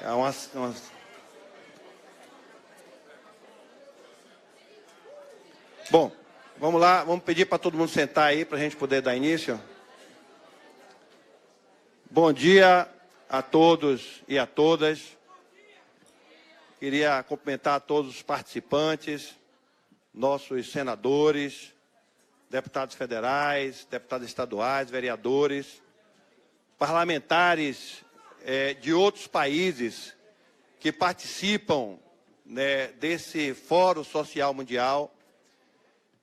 É umas... Bom, vamos lá, vamos pedir para todo mundo sentar aí para a gente poder dar início. Bom dia a todos e a todas. Queria cumprimentar a todos os participantes, nossos senadores, deputados federais, deputados estaduais, vereadores, parlamentares de outros países que participam, né, desse Fórum Social Mundial.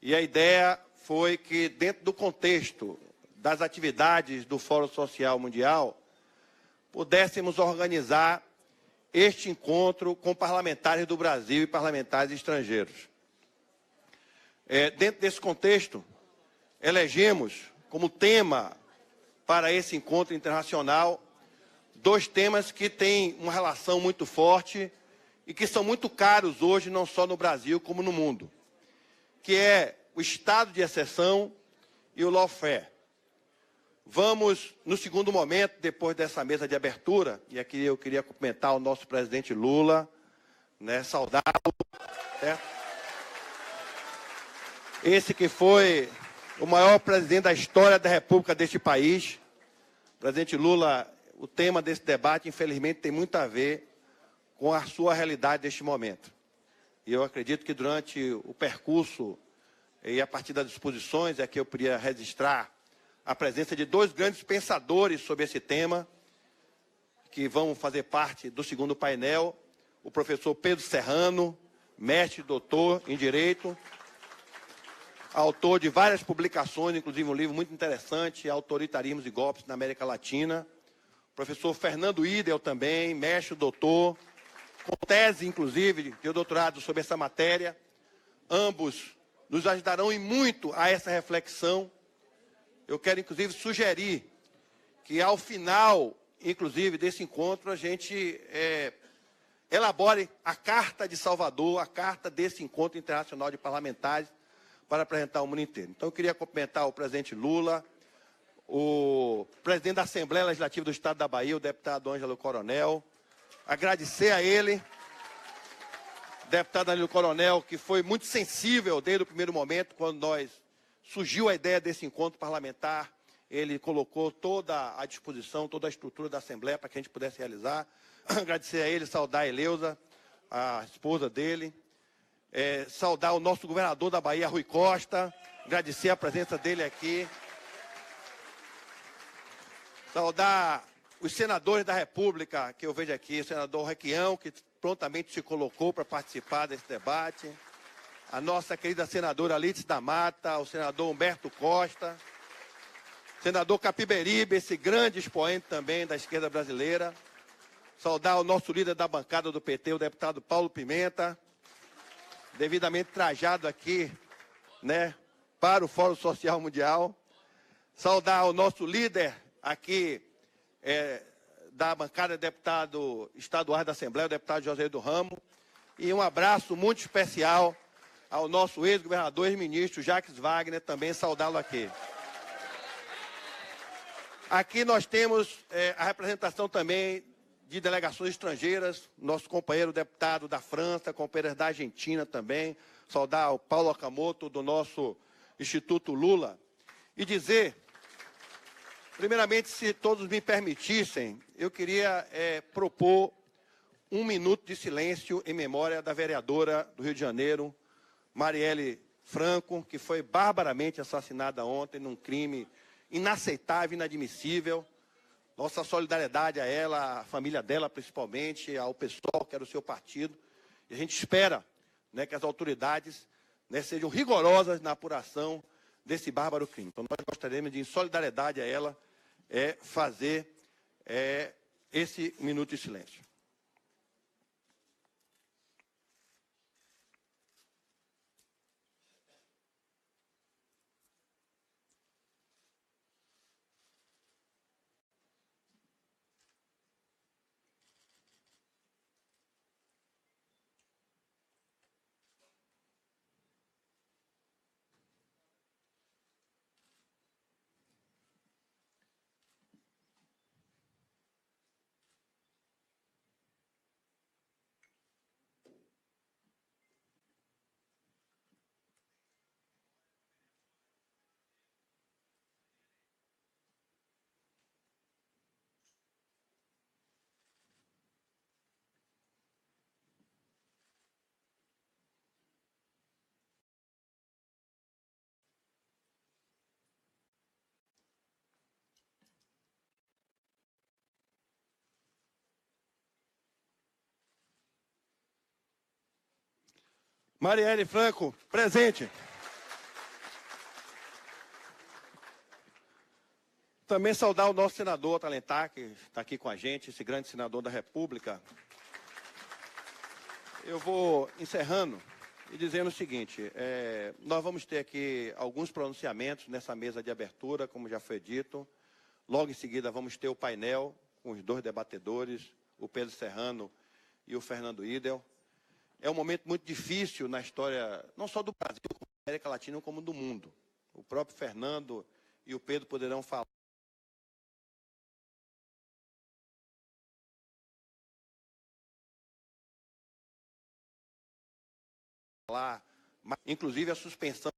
E a ideia foi que, dentro do contexto das atividades do Fórum Social Mundial, pudéssemos organizar este encontro com parlamentares do Brasil e parlamentares estrangeiros. Dentro desse contexto, elegemos como tema para esse encontro internacional dois temas que têm uma relação muito forte e que são muito caros hoje, não só no Brasil, como no mundo, que é o estado de exceção e o lawfare. Vamos, no segundo momento, depois dessa mesa de abertura, e aqui eu queria cumprimentar o nosso presidente Lula, né, saudá-lo, certo? Esse que foi o maior presidente da história da República deste país. Presidente Lula, o tema desse debate, infelizmente, tem muito a ver com a sua realidade deste momento. E eu acredito que durante o percurso e a partir das disposições é que eu poderia registrar a presença de dois grandes pensadores sobre esse tema, que vão fazer parte do segundo painel, o professor Pedro Serrano, mestre e doutor em Direito, autor de várias publicações, inclusive um livro muito interessante, Autoritarismos e Golpes na América Latina, o professor Fernando Idel também, mestre e doutor, com tese, inclusive, de doutorado sobre essa matéria. Ambos nos ajudarão em muito a essa reflexão. Eu quero, inclusive, sugerir que, ao final, inclusive, desse encontro, a gente elabore a Carta de Salvador, a carta desse encontro internacional de parlamentares, para apresentar ao mundo inteiro. Então, eu queria cumprimentar o presidente Lula, o presidente da Assembleia Legislativa do Estado da Bahia, o deputado Ângelo Coronel, agradecer a ele, deputado Ângelo Coronel, que foi muito sensível desde o primeiro momento, quando surgiu a ideia desse encontro parlamentar, ele colocou toda a disposição, toda a estrutura da Assembleia para que a gente pudesse realizar. Agradecer a ele, saudar a Eleusa, a esposa dele, saudar o nosso governador da Bahia, Rui Costa, agradecer a presença dele aqui, saudar os senadores da República, que eu vejo aqui, o senador Requião, que prontamente se colocou para participar desse debate, a nossa querida senadora Alice da Mata, o senador Humberto Costa, o senador Capiberibe, esse grande expoente também da esquerda brasileira, saudar o nosso líder da bancada do PT, o deputado Paulo Pimenta, devidamente trajado aqui, né, para o Fórum Social Mundial, saudar o nosso líder aqui da bancada de deputado estadual da Assembleia, o deputado José do Ramo, e um abraço muito especial ao nosso ex-governador e ex-ministro Jacques Wagner, também saudá-lo aqui. Aqui nós temos a representação também de delegações estrangeiras, nosso companheiro deputado da França, companheiros da Argentina também, saudar o Paulo Okamoto, do nosso Instituto Lula, e dizer, primeiramente, se todos me permitissem, eu queria propor 1 minuto de silêncio em memória da vereadora do Rio de Janeiro, Marielle Franco, que foi barbaramente assassinada ontem num crime inaceitável, inadmissível. Nossa solidariedade a ela, à família dela principalmente, ao pessoal que era o seu partido. E a gente espera, né, que as autoridades, né, sejam rigorosas na apuração desse bárbaro crime. Então nós gostaríamos de, em solidariedade a ela, fazer esse minuto de silêncio. Marielle Franco, presente. Também saudar o nosso senador Talentar, que está aqui com a gente, esse grande senador da República. Eu vou encerrando e dizendo o seguinte, nós vamos ter aqui alguns pronunciamentos nessa mesa de abertura, como já foi dito. Logo em seguida vamos ter o painel com os dois debatedores, o Pedro Serrano e o Fernando Idel. É um momento muito difícil na história, não só do Brasil, como da América Latina, como do mundo. O próprio Fernando e o Pedro poderão falar inclusive a suspensão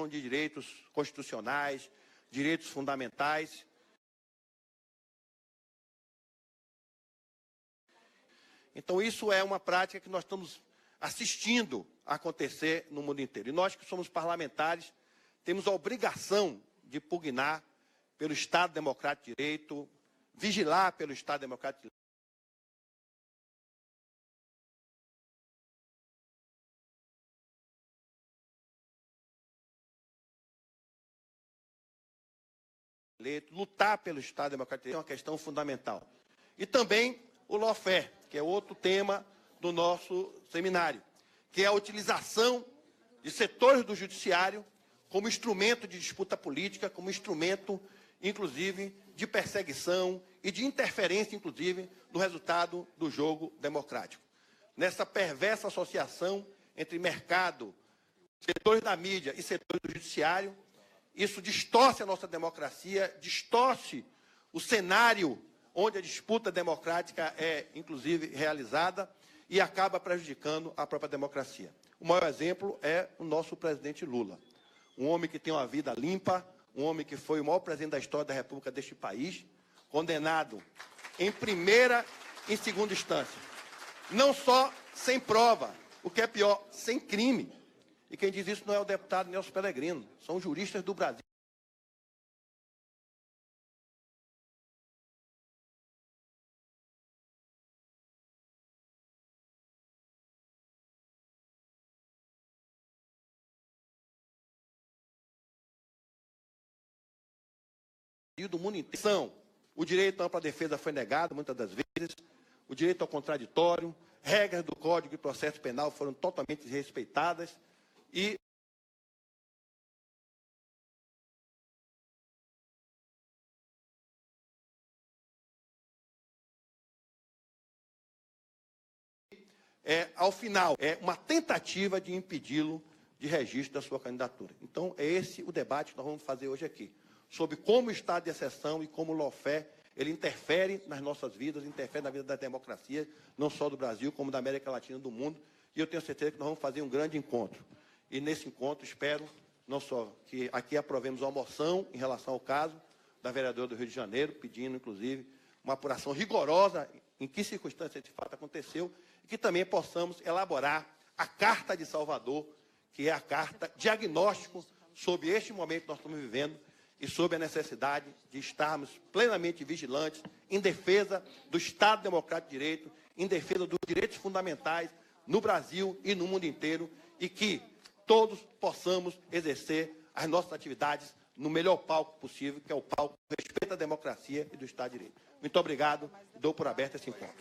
de direitos constitucionais, direitos fundamentais. Então, isso é uma prática que nós estamos assistindo acontecer no mundo inteiro. E nós que somos parlamentares temos a obrigação de pugnar pelo Estado Democrático de Direito, vigilar pelo Estado Democrático de Direito, lutar pelo Estado Democrático de Direito é uma questão fundamental. E também o lawfare, que é outro tema do nosso seminário, que é a utilização de setores do judiciário como instrumento de disputa política, como instrumento, inclusive, de perseguição e de interferência, inclusive, no resultado do jogo democrático. Nessa perversa associação entre mercado, setores da mídia e setores do judiciário, isso distorce a nossa democracia, distorce o cenário onde a disputa democrática é, inclusive, realizada e acaba prejudicando a própria democracia. O maior exemplo é o nosso presidente Lula, um homem que tem uma vida limpa, um homem que foi o maior presidente da história da República deste país, condenado em primeira e segunda instância. Não só sem prova, o que é pior, sem crime. E quem diz isso não é o deputado Nelson Pellegrino, são juristas do Brasil. Do mundo inteiro. São o direito à ampla defesa foi negado muitas das vezes, o direito ao contraditório, regras do Código de Processo Penal foram totalmente desrespeitadas e ao final, é uma tentativa de impedi-lo de registro da sua candidatura. Então, é esse o debate que nós vamos fazer hoje aqui, sobre como o estado de exceção e como o lawfare, ele interfere nas nossas vidas, interfere na vida da democracia, não só do Brasil, como da América Latina e do mundo. E eu tenho certeza que nós vamos fazer um grande encontro. E nesse encontro, espero, não só que aqui aprovemos uma moção em relação ao caso da vereadora do Rio de Janeiro, pedindo, inclusive, uma apuração rigorosa em que circunstância esse fato aconteceu, e que também possamos elaborar a Carta de Salvador, que é a carta diagnóstico sobre este momento que nós estamos vivendo e sobre a necessidade de estarmos plenamente vigilantes em defesa do Estado Democrático de Direito, em defesa dos direitos fundamentais no Brasil e no mundo inteiro, e que todos possamos exercer as nossas atividades no melhor palco possível, que é o palco do respeito à democracia e do Estado de Direito. Muito obrigado e dou por aberto esse encontro.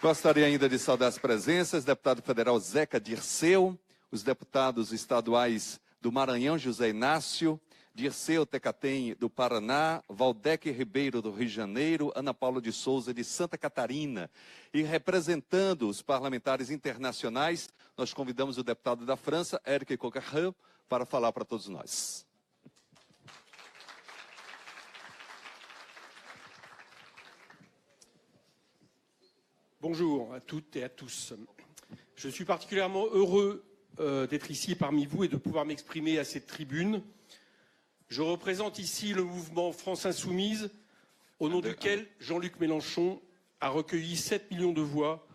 Gostaria ainda de saudar as presenças, deputado federal Zeca Dirceu, os deputados estaduais do Maranhão, José Inácio, Dirceu Tecatem, do Paraná, Valdec Ribeiro, do Rio de Janeiro, Ana Paula de Souza, de Santa Catarina. E representando os parlamentares internacionais, nós convidamos o deputado da França, Éric Coquerel, para falar para todos nós. Bonjour à toutes et à tous. Je suis particulièrement heureux d'être ici parmi vous et de pouvoir m'exprimer à cette tribune. Je représente ici le mouvement France Insoumise, au nom duquel Jean-Luc Mélenchon a recueilli 7 millions de voix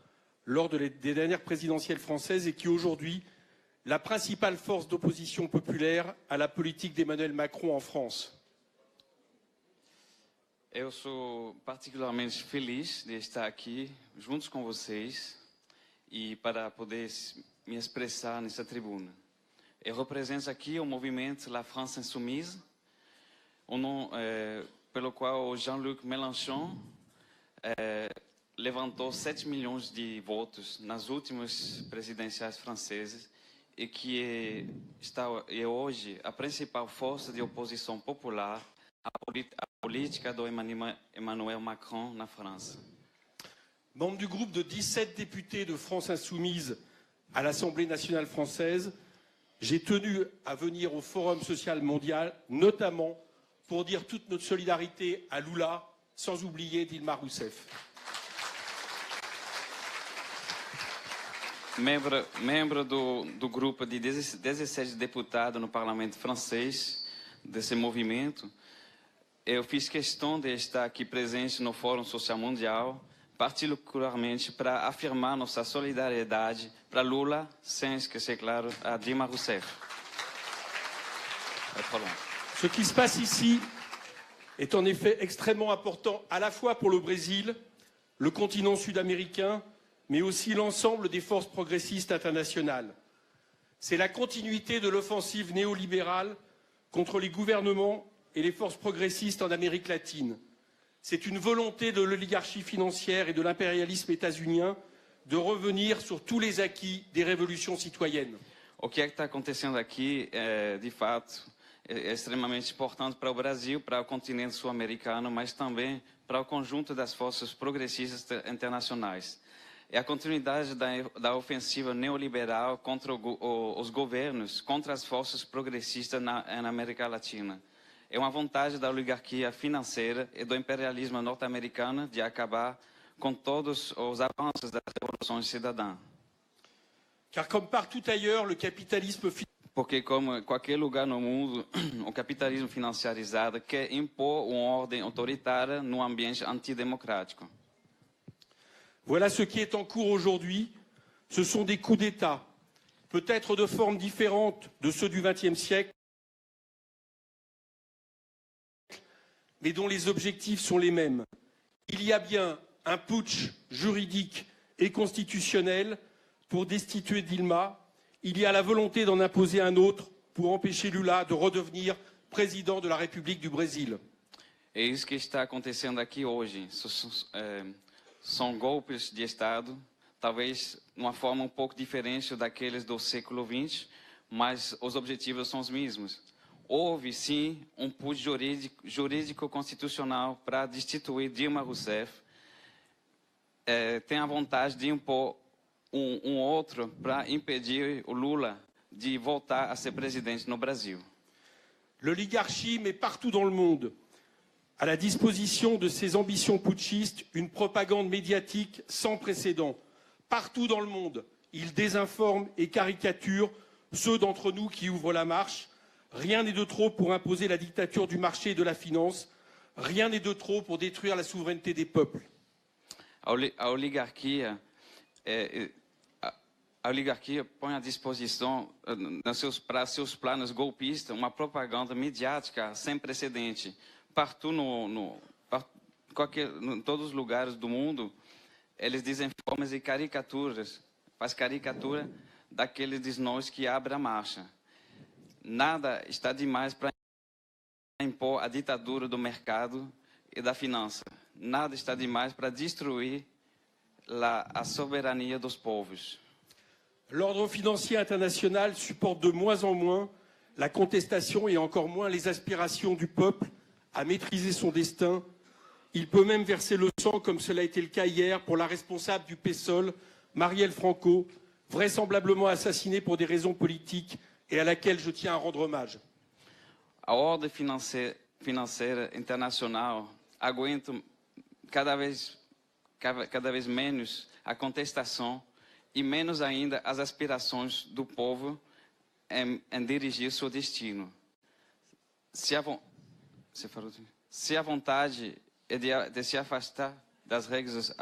lors des dernières présidentielles françaises et qui aujourd'hui la principale force d'opposition populaire à la politique d'Emmanuel Macron en France. Eu sou particularmente feliz de estar aqui juntos com vocês e para poder me expressar nessa tribuna. Eu represento aqui o movimento La France Insoumise, pelo qual Jean-Luc Mélenchon levantou 7 milhões de votos nas últimas presidenciais francesas e que é hoje a principal força de oposição popular à política do Emmanuel Macron na França. Membre du groupe de 17 députés de France Insoumise à l'Assemblée nationale française, j'ai tenu à venir au Forum social mondial, notamment pour dire toute notre solidarité à Lula, sans oublier Dilma Rousseff. Membro do grupo de 17 deputados no parlamento francês, desse movimento, eu fiz questão de estar aqui presente no Fórum Social Mundial, particularmente para afirmar nossa solidariedade para Lula, sem esquecer, claro, a Dilma Rousseff. Ce qui se passe ici est en effet extrêmement important à la fois pour le Brésil, le continent sud-américain, mais aussi l'ensemble des forces progressistes internationales. C'est la continuité de l'offensive néolibérale contre les gouvernements et les forces progressistes en Amérique latine. C'est une volonté de l'oligarchie financière et de l'impérialisme états-unien de revenir sur tous les acquis des révolutions citoyennes. O que está acontecendo aqui, de fato, é extremamente importante para o Brasil, para o continente sul-americano, mas também para o conjunto das forças progressistas internacionais. É a continuidade da ofensiva neoliberal contra os governos, contra as forças progressistas na América Latina. É uma vontade da oligarquia financeira e do imperialismo norte-americano de acabar com todos os avanços das revoluções cidadãs. Car comme partout ailleurs, le capitalisme Porque, como em qualquer lugar no mundo, o capitalismo financiarizado quer impor uma ordem autoritária num ambiente antidemocrático. Voilà ce qui est en cours aujourd'hui. Ce sont des coups d'État, peut-être de formes différentes de ceux du XXe siècle, mais dont les objectifs sont les mêmes. Il y a bien un putsch juridique et constitutionnel pour destituer Dilma. Il y a la volonté d'en imposer un autre pour empêcher Lula de redevenir président de la République du Brésil. É isso que está acontecendo aqui hoje. São golpes de Estado, talvez de uma forma um pouco diferente daqueles do século XX, mas os objetivos são os mesmos. Houve, sim, um putsch jurídico constitucional para destituir Dilma Rousseff. Tem a vontade de impor outro para impedir o Lula de voltar a ser presidente no Brasil. L'oligarchie met partout dans le monde à la disposition de ses ambitions putschistes une propagande médiatique sans précédent. Partout dans le monde, il désinforme et caricature ceux d'entre nous qui ouvrent la marche. Rien n'est de trop pour imposer la dictature du marché et de la finance. Rien n'est de trop pour détruire la souveraineté des peuples. A oligarquia põe à disposição, para seus planos golpistas, uma propaganda midiática sem precedente. Partout em todos os lugares do mundo, eles dizem formas e caricaturas, faz caricatura daqueles de nós que abrem a marcha. Nada está demais para impor a ditadura do mercado e da finança. Nada está demais para destruir a soberania dos povos. L'ordre financier international supporte de moins en moins la contestation et encore moins les aspirations du peuple à maîtriser son destin. Il peut même verser le sang, comme cela a été le cas hier pour la responsable du PSOL, Marielle Franco, vraisemblablement assassinée pour des raisons politiques et à laquelle je tiens à rendre hommage. A ordem financeira internacional aguenta cada vez menos a contestação e menos ainda as aspirações do povo em dirigir seu destino. Se a vontade é de se afastar das regras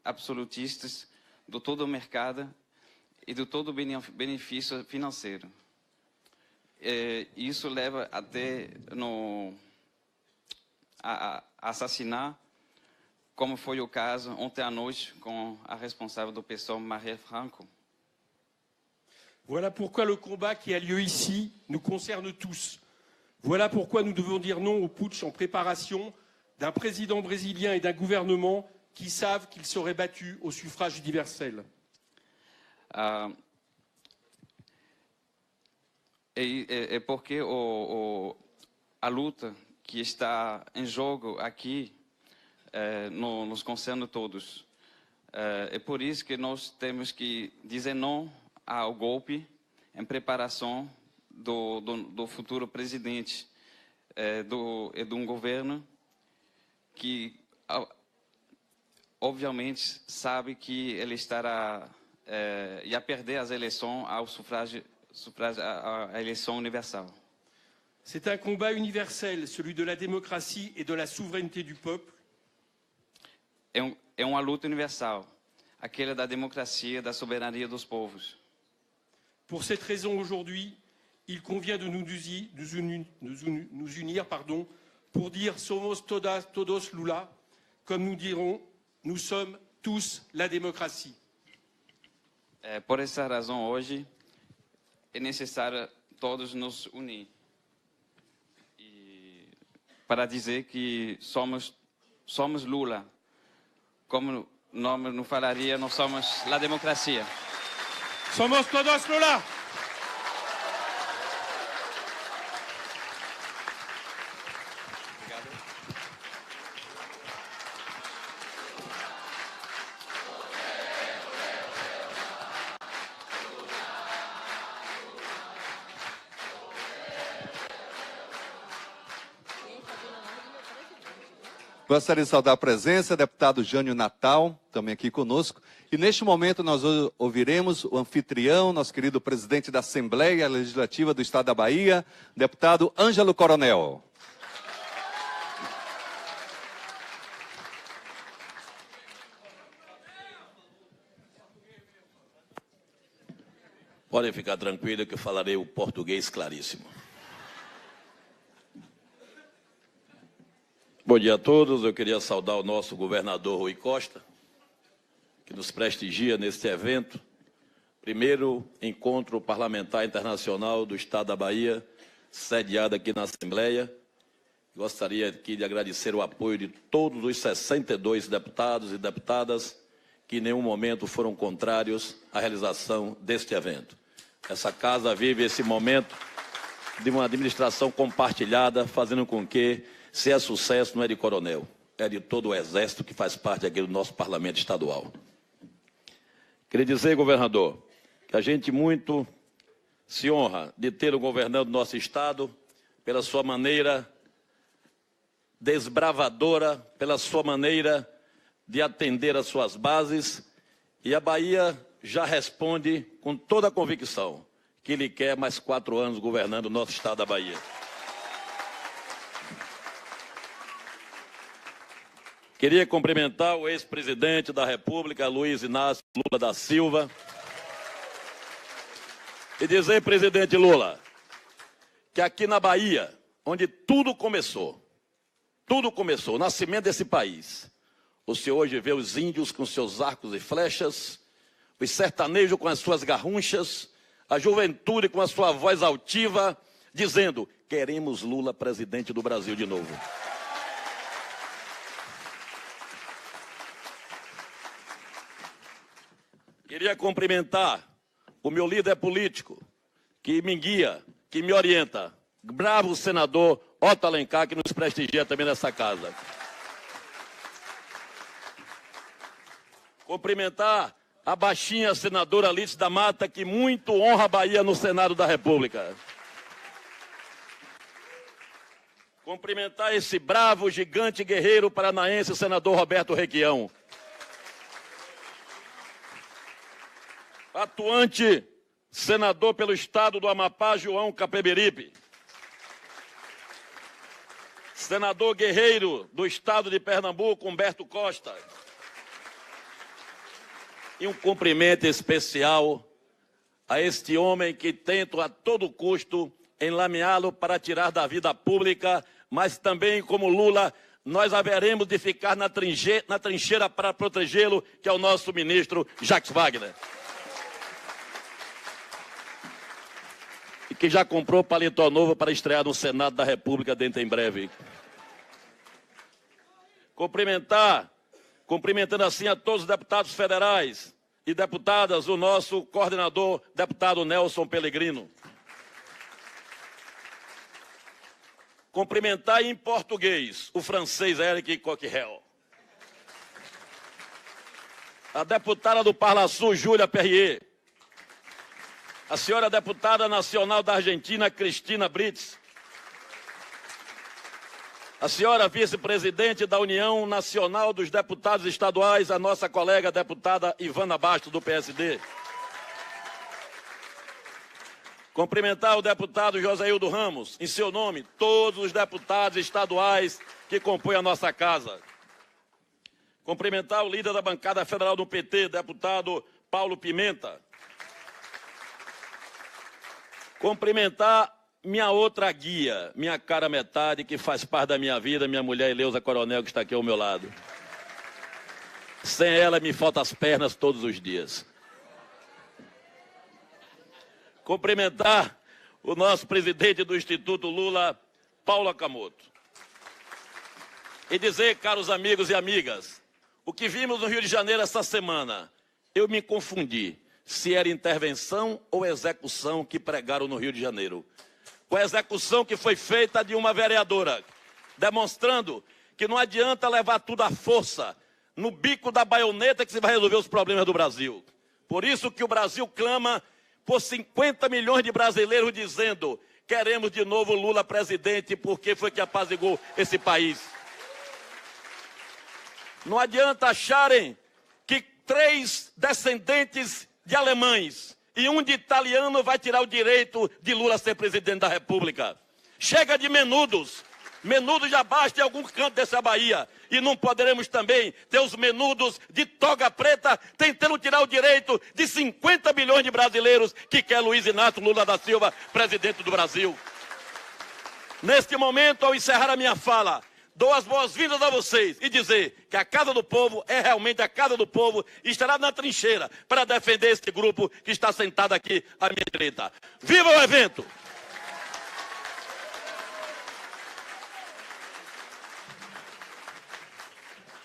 absolutistas do todo o mercado e de todo benefício financeiro. Isso leva até a assassinar, como foi o caso ontem à noite com a responsável do PSOL, Marielle Franco. Voilà pourquoi le combat qui a lieu ici nous concerne tous. Voilà pourquoi nous devons dire non au putsch en préparation d'un président brésilien et d'un gouvernement qui savent qu'ils seraient battus au suffrage universel. Porque a luta que está em jogo aqui nos concerne todos. É por isso que nós temos que dizer não ao golpe em preparação do futuro presidente de um governo que, obviamente, sabe que ele estará ia perder as eleições ao sufragio à élection universelle. C'est un combat universel, celui de la démocratie et de la souveraineté du peuple. É uma luta universal, aquela da democracia e da soberania dos povos. Pour cette raison, aujourd'hui, il convient de nous unir, pour dire somos todos Lula, comme nous dirons, nous sommes tous la démocratie. Por essa razão, hoje, é necessário todos nos unir para dizer que somos Lula. Como o nome não falaria, nós somos a democracia. Somos todos Lula! Gostaria de saudar a presença, deputado Jânio Natal, também aqui conosco. E neste momento nós ouviremos o anfitrião, nosso querido presidente da Assembleia Legislativa do Estado da Bahia, deputado Ângelo Coronel. Podem ficar tranquilos que eu falarei o português claríssimo. Bom dia a todos, eu queria saudar o nosso governador Rui Costa, que nos prestigia neste evento. Primeiro encontro parlamentar internacional do Estado da Bahia, sediado aqui na Assembleia. Gostaria aqui de agradecer o apoio de todos os 62 deputados e deputadas que em nenhum momento foram contrários à realização deste evento. Essa casa vive esse momento de uma administração compartilhada, fazendo com que, se é sucesso, não é de coronel, é de todo o exército que faz parte aqui do nosso parlamento estadual. Queria dizer, governador, que a gente muito se honra de tê-lo governando o nosso estado, pela sua maneira desbravadora, pela sua maneira de atender às suas bases, e a Bahia já responde com toda a convicção que ele quer mais 4 anos governando o nosso estado da Bahia. Queria cumprimentar o ex-presidente da República, Luiz Inácio Lula da Silva, e dizer, presidente Lula, que aqui na Bahia, onde tudo começou, o nascimento desse país, o senhor hoje vê os índios com seus arcos e flechas, os sertanejos com as suas garrunchas, a juventude com a sua voz altiva, dizendo, queremos Lula presidente do Brasil de novo. Queria cumprimentar o meu líder político, que me guia, que me orienta, bravo senador Otto Alencar, que nos prestigia também nessa casa. Cumprimentar a baixinha senadora Alice da Mata, que muito honra a Bahia no Senado da República. Cumprimentar esse bravo, gigante, guerreiro paranaense, senador Roberto Requião. Atuante senador pelo estado do Amapá, João Capeberibe. Senador guerreiro do estado de Pernambuco, Humberto Costa. E um cumprimento especial a este homem que tento a todo custo enlameá-lo para tirar da vida pública, mas também, como Lula, nós haveremos de ficar na trincheira para protegê-lo, que é o nosso ministro Jacques Wagner. E que já comprou paletó novo para estrear no Senado da República dentro em breve. Cumprimentando assim a todos os deputados federais e deputadas, o nosso coordenador, deputado Nelson Pellegrino. Cumprimentar em português o francês Éric Coquerel. A deputada do Parla Sul, Júlia Perrier. A senhora deputada nacional da Argentina, Cristina Brits. A senhora vice-presidente da União Nacional dos Deputados Estaduais, a nossa colega deputada Ivana Bastos, do PSD. Cumprimentar o deputado Joséildo Ramos, em seu nome, todos os deputados estaduais que compõem a nossa casa. Cumprimentar o líder da bancada federal do PT, deputado Paulo Pimenta. Cumprimentar minha outra guia, minha cara metade, que faz parte da minha vida, minha mulher Eleusa Coronel, que está aqui ao meu lado. Sem ela, me faltam as pernas todos os dias. Cumprimentar o nosso presidente do Instituto Lula, Paulo Akamoto. E dizer, caros amigos e amigas, o que vimos no Rio de Janeiro essa semana, eu me confundi se era intervenção ou execução que pregaram no Rio de Janeiro. Com a execução que foi feita de uma vereadora, demonstrando que não adianta levar tudo à força, no bico da baioneta que se vai resolver os problemas do Brasil. Por isso que o Brasil clama por 50 milhões de brasileiros dizendo: queremos de novo Lula presidente, porque foi que apaziguou esse país. Não adianta acharem que 3 descendentes de alemães e 1 de italiano vai tirar o direito de Lula ser presidente da República. Chega de menudos. Menudos já basta em algum canto dessa Bahia. E não poderemos também ter os menudos de toga preta tentando tirar o direito de 50 milhões de brasileiros que quer Luiz Inácio Lula da Silva, presidente do Brasil. Neste momento, ao encerrar a minha fala, dou as boas-vindas a vocês e dizer que a Casa do Povo é realmente a Casa do Povo e estará na trincheira para defender este grupo que está sentado aqui à minha direita. Viva o evento!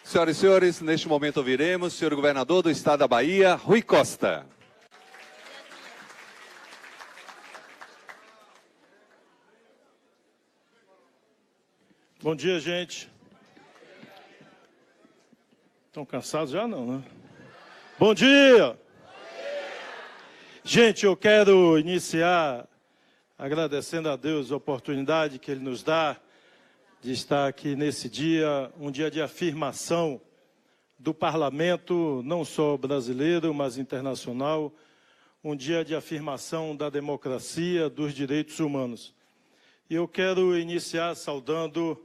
Senhoras e senhores, neste momento ouviremos o senhor governador do estado da Bahia, Rui Costa. Bom dia, gente. Estão cansados já, não, né? Bom dia! Gente, eu quero iniciar agradecendo a Deus a oportunidade que Ele nos dá de estar aqui nesse dia, um dia de afirmação do parlamento, não só brasileiro, mas internacional, um dia de afirmação da democracia, dos direitos humanos. E eu quero iniciar saudando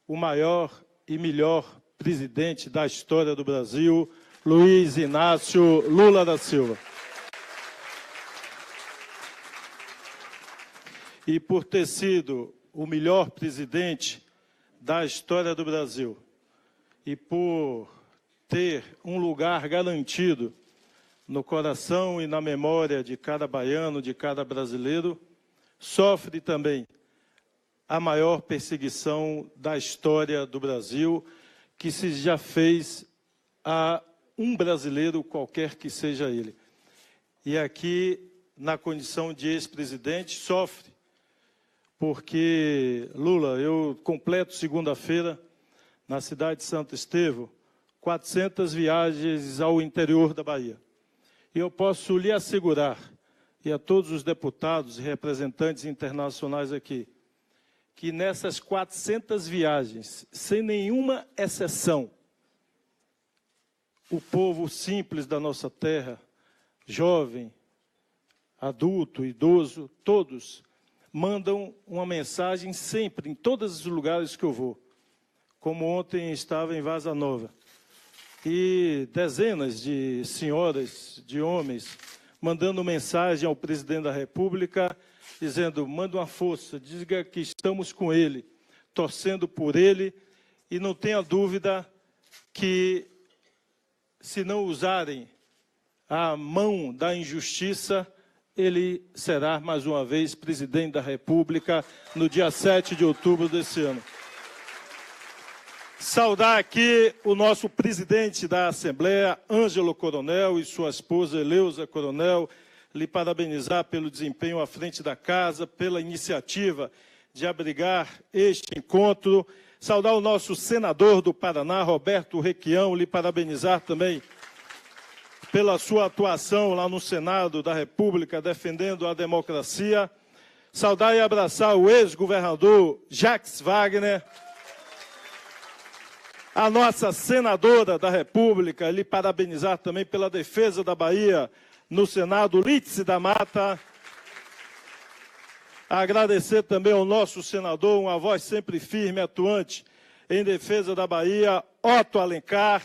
o maior e melhor presidente da história do Brasil, Luiz Inácio Lula da Silva. E por ter sido o melhor presidente da história do Brasil e por ter um lugar garantido no coração e na memória de cada baiano, de cada brasileiro, sofre também a maior perseguição da história do Brasil que se já fez a um brasileiro, qualquer que seja ele. E aqui, na condição de ex-presidente, sofre, porque, Lula, eu completo segunda-feira, na cidade de Santo Estevão, 400 viagens ao interior da Bahia. E eu posso lhe assegurar, e a todos os deputados e representantes internacionais aqui, que nessas 400 viagens, sem nenhuma exceção, o povo simples da nossa terra, jovem, adulto, idoso, todos mandam uma mensagem sempre, em todos os lugares que eu vou. Como ontem estava em Vaza Nova. E dezenas de senhoras, de homens, mandando mensagem ao presidente da República, dizendo, manda uma força, diga que estamos com ele, torcendo por ele, e não tenha dúvida que, se não usarem a mão da injustiça, ele será, mais uma vez, presidente da República no dia 7 de outubro desse ano. Saudar aqui o nosso presidente da Assembleia, Ângelo Coronel, e sua esposa, Eleusa Coronel, lhe parabenizar pelo desempenho à frente da casa, pela iniciativa de abrigar este encontro. Saudar o nosso senador do Paraná, Roberto Requião, lhe parabenizar também pela sua atuação lá no Senado da República, defendendo a democracia. Saudar e abraçar o ex-governador Jacques Wagner, a nossa senadora da República, lhe parabenizar também pela defesa da Bahia no Senado, Lídice da Mata. Agradecer também ao nosso senador, uma voz sempre firme e atuante em defesa da Bahia, Otto Alencar.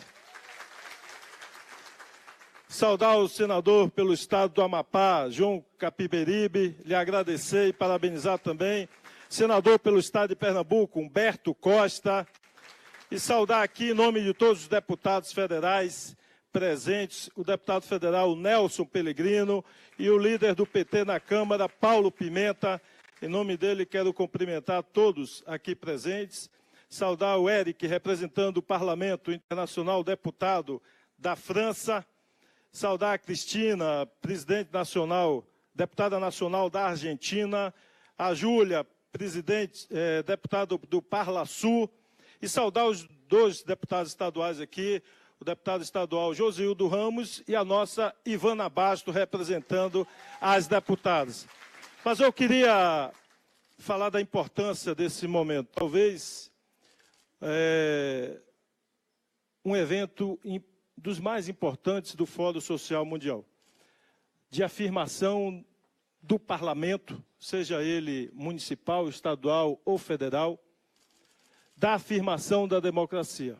Saudar o senador pelo estado do Amapá, João Capiberibe, lhe agradecer e parabenizar também. Senador pelo estado de Pernambuco, Humberto Costa. E saudar aqui, em nome de todos os deputados federais presentes, o deputado federal Nelson Pellegrino e o líder do PT na Câmara, Paulo Pimenta. Em nome dele, quero cumprimentar todos aqui presentes. Saudar o Eric, representando o Parlamento Internacional, deputado da França. Saudar a Cristina, presidente nacional, deputada nacional da Argentina. A Júlia, deputado do Parla Sul. E saudar os dois deputados estaduais aqui, o deputado estadual Josildo Ramos e a nossa Ivana Basto, representando as deputadas. Mas eu queria falar da importância desse momento. Talvez um evento dos mais importantes do Fórum Social Mundial, de afirmação do parlamento, seja ele municipal, estadual ou federal, da afirmação da democracia.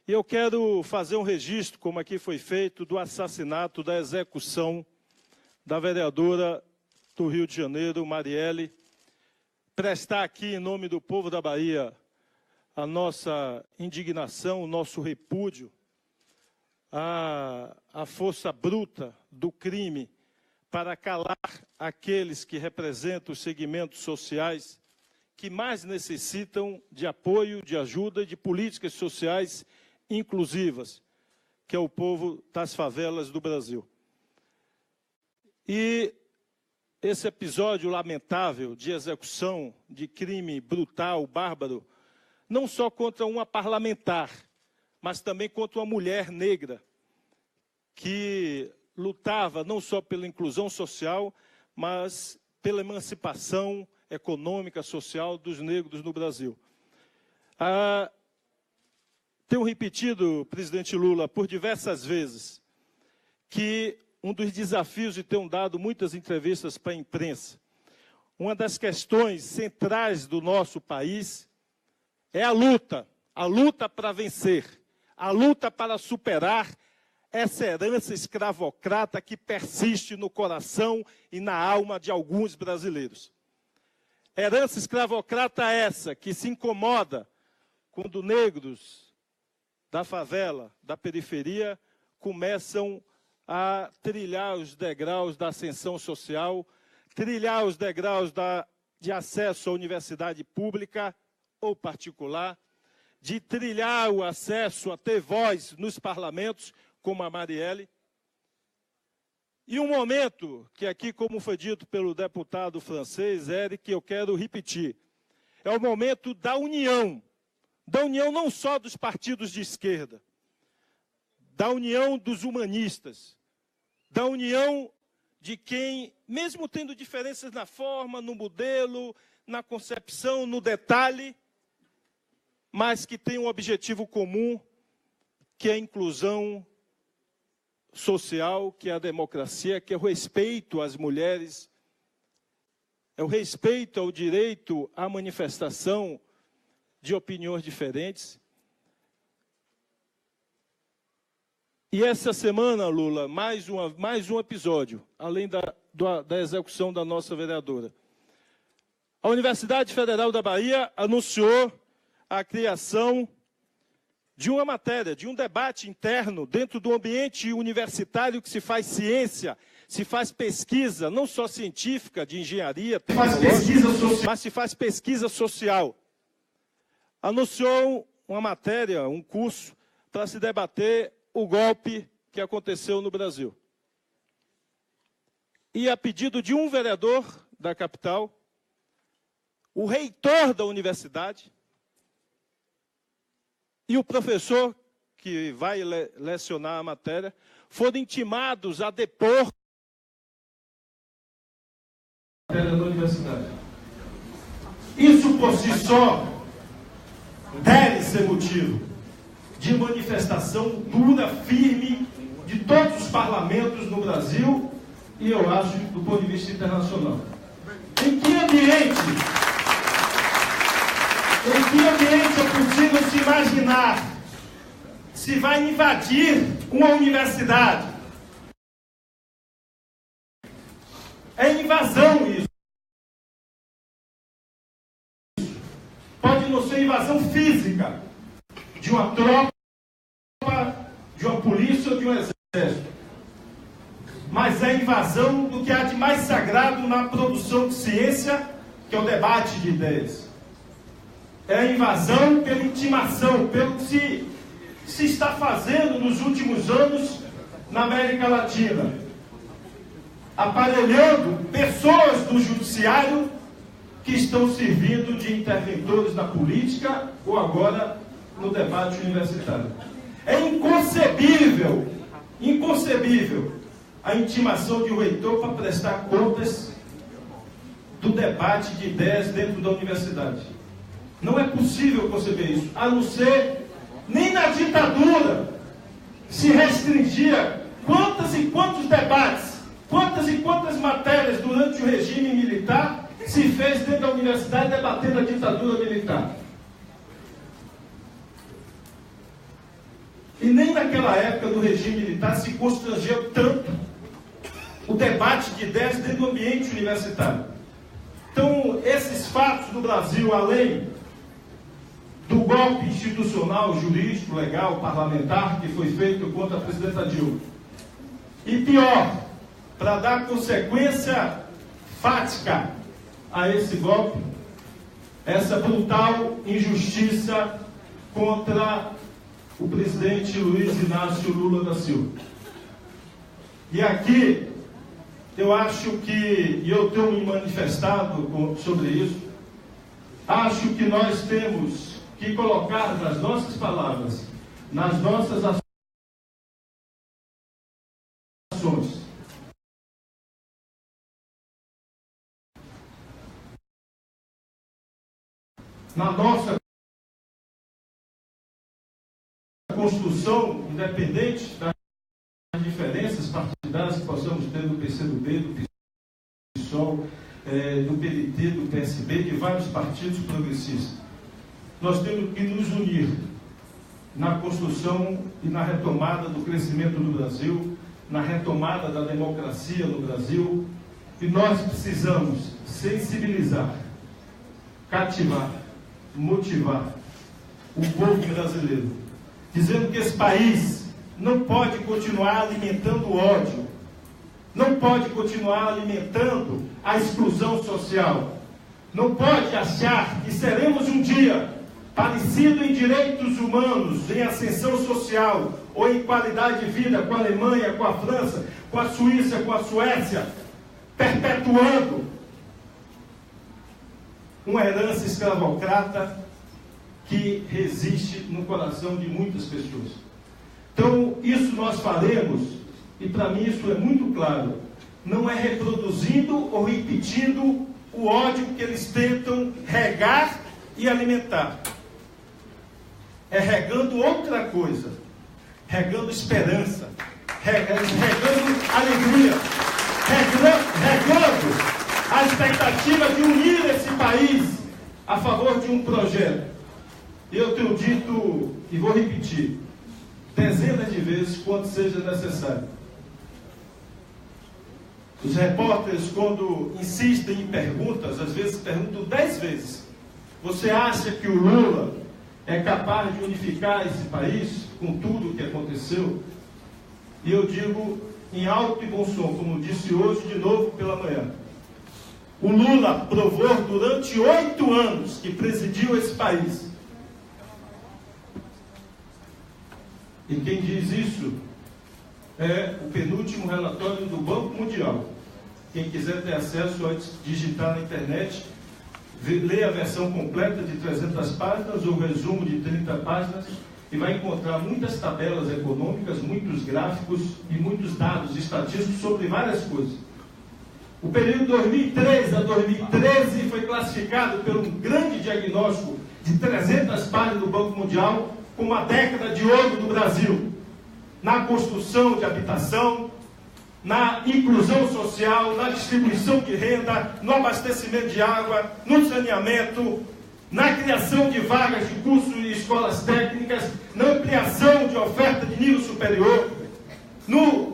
E eu quero fazer um registro, como aqui foi feito, do assassinato, da execução da vereadora do Rio de Janeiro, Marielle, prestar aqui, em nome do povo da Bahia, a nossa indignação, o nosso repúdio, a força bruta do crime para calar aqueles que representam os segmentos sociais que mais necessitam de apoio, de ajuda e de políticas sociais inclusivas, que é o povo das favelas do Brasil. E esse episódio lamentável de execução, de crime brutal, bárbaro, não só contra uma parlamentar, mas também contra uma mulher negra, que lutava não só pela inclusão social, mas pela emancipação econômica, social dos negros no Brasil. Tenho repetido, presidente Lula, por diversas vezes, que um dos desafios de ter dado muitas entrevistas para a imprensa, uma das questões centrais do nosso país é a luta para vencer, a luta para superar essa herança escravocrata que persiste no coração e na alma de alguns brasileiros. Herança escravocrata essa que se incomoda quando negros da favela, da periferia, começam a trilhar os degraus da ascensão social, trilhar os degraus de acesso à universidade pública ou particular, de trilhar o acesso a ter voz nos parlamentos, como a Marielle. E um momento que aqui, como foi dito pelo deputado francês, Eric, eu quero repetir, é o momento da união não só dos partidos de esquerda, da união dos humanistas, da união de quem, mesmo tendo diferenças na forma, no modelo, na concepção, no detalhe, mas que tem um objetivo comum, que é a inclusão social, que é a democracia, que é o respeito às mulheres, é o respeito ao direito à manifestação de opiniões diferentes. E essa semana, Lula, mais um episódio, além da execução da nossa vereadora. A Universidade Federal da Bahia anunciou a criação de uma matéria, de um debate interno dentro do ambiente universitário que se faz ciência, se faz pesquisa, não só científica, de engenharia, mas se faz pesquisa social. Anunciou uma matéria, um curso, para se debater o golpe que aconteceu no Brasil. E a pedido de um vereador da capital, o reitor da universidade e o professor que vai lecionar a matéria foram intimados a depor a matéria da universidade. Isso por si só deve ser motivo de manifestação dura, firme, de todos os parlamentos no Brasil e, eu acho, do ponto de vista internacional. Em que ambiente é possível se imaginar se vai invadir uma universidade? É invasão isso. Pode não ser invasão física de uma tropa, de uma polícia ou de um exército. Mas é invasão do que há de mais sagrado na produção de ciência, que é o debate de ideias. É a invasão pela intimação, pelo que se está fazendo nos últimos anos na América Latina. Aparelhando pessoas do judiciário que estão servindo de interventores na política ou agora no debate universitário. É inconcebível a intimação de um reitor para prestar contas do debate de ideias dentro da universidade. Não é possível conceber isso, a não ser, nem na ditadura se restringia quantos e quantos debates, quantas e quantas matérias durante o regime militar se fez dentro da universidade debatendo a ditadura militar. E nem naquela época do regime militar se constrangeu tanto o debate de ideias dentro do ambiente universitário. Então, esses fatos no Brasil, além do golpe institucional, jurídico, legal, parlamentar que foi feito contra a presidenta Dilma, e pior, para dar consequência fática a esse golpe, essa brutal injustiça contra o presidente Luiz Inácio Lula da Silva. E aqui, eu acho que, e eu tenho me manifestado sobre isso, acho que nós temos que colocar nas nossas palavras, nas nossas ações, na nossa construção, independente das diferenças partidárias que possamos ter do PCdoB, do PSOL, do PDT, do PSB, de vários partidos progressistas. Nós temos que nos unir na construção e na retomada do crescimento no Brasil, na retomada da democracia no Brasil, e nós precisamos sensibilizar, cativar, motivar o povo brasileiro, dizendo que esse país não pode continuar alimentando ódio, não pode continuar alimentando a exclusão social, não pode achar que seremos um dia parecido em direitos humanos, em ascensão social ou em qualidade de vida com a Alemanha, com a França, com a Suíça, com a Suécia, perpetuando uma herança escravocrata que resiste no coração de muitas pessoas. Então, isso nós faremos, e para mim isso é muito claro, não é reproduzindo ou repetindo o ódio que eles tentam regar e alimentar. É regando outra coisa, regando esperança, regando alegria, regando a expectativa de unir esse país a favor de um projeto. Eu tenho dito, e vou repetir, dezenas de vezes quanto seja necessário. Os repórteres, quando insistem em perguntas, às vezes perguntam 10 vezes. Você acha que o Lula é capaz de unificar esse país com tudo o que aconteceu? E eu digo em alto e bom som, como disse hoje de novo pela manhã. O Lula provou durante 8 anos que presidiu esse país. E quem diz isso é o penúltimo relatório do Banco Mundial. Quem quiser ter acesso, antes digitar na internet, ler a versão completa de 300 páginas, ou resumo de 30 páginas, e vai encontrar muitas tabelas econômicas, muitos gráficos e muitos dados estatísticos sobre várias coisas. O período 2003 a 2013 foi classificado pelo grande diagnóstico de 300 páginas do Banco Mundial como a década de ouro do Brasil, na construção de habitação, na inclusão social, na distribuição de renda, no abastecimento de água, no saneamento, na criação de vagas de cursos e escolas técnicas, na ampliação de oferta de nível superior,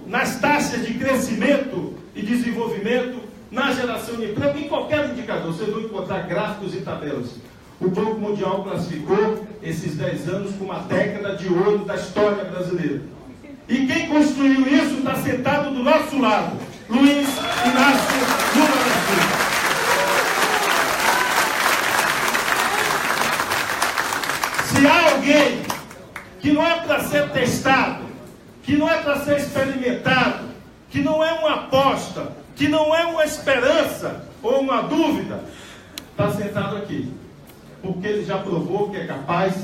nas taxas de crescimento e desenvolvimento, na geração de emprego, em qualquer indicador. Vocês vão encontrar gráficos e tabelas. O Banco Mundial classificou esses 10 anos como a década de ouro da história brasileira. E quem construiu isso está sentado do nosso lado, Luiz Inácio Lula da Silva. Se há alguém que não é para ser testado, que não é para ser experimentado, que não é uma aposta, que não é uma esperança ou uma dúvida, está sentado aqui. Porque ele já provou que é capaz.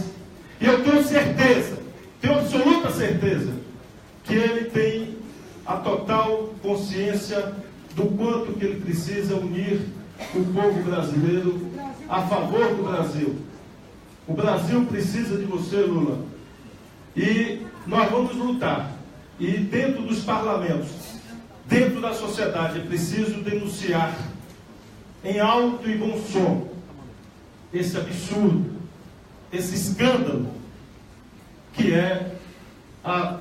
E eu tenho certeza, tenho absoluta certeza, que ele tem a total consciência do quanto que ele precisa unir o povo brasileiro a favor do Brasil. O Brasil precisa de você, Lula. E nós vamos lutar. E dentro dos parlamentos, dentro da sociedade, é preciso denunciar em alto e bom som esse absurdo, esse escândalo, que é a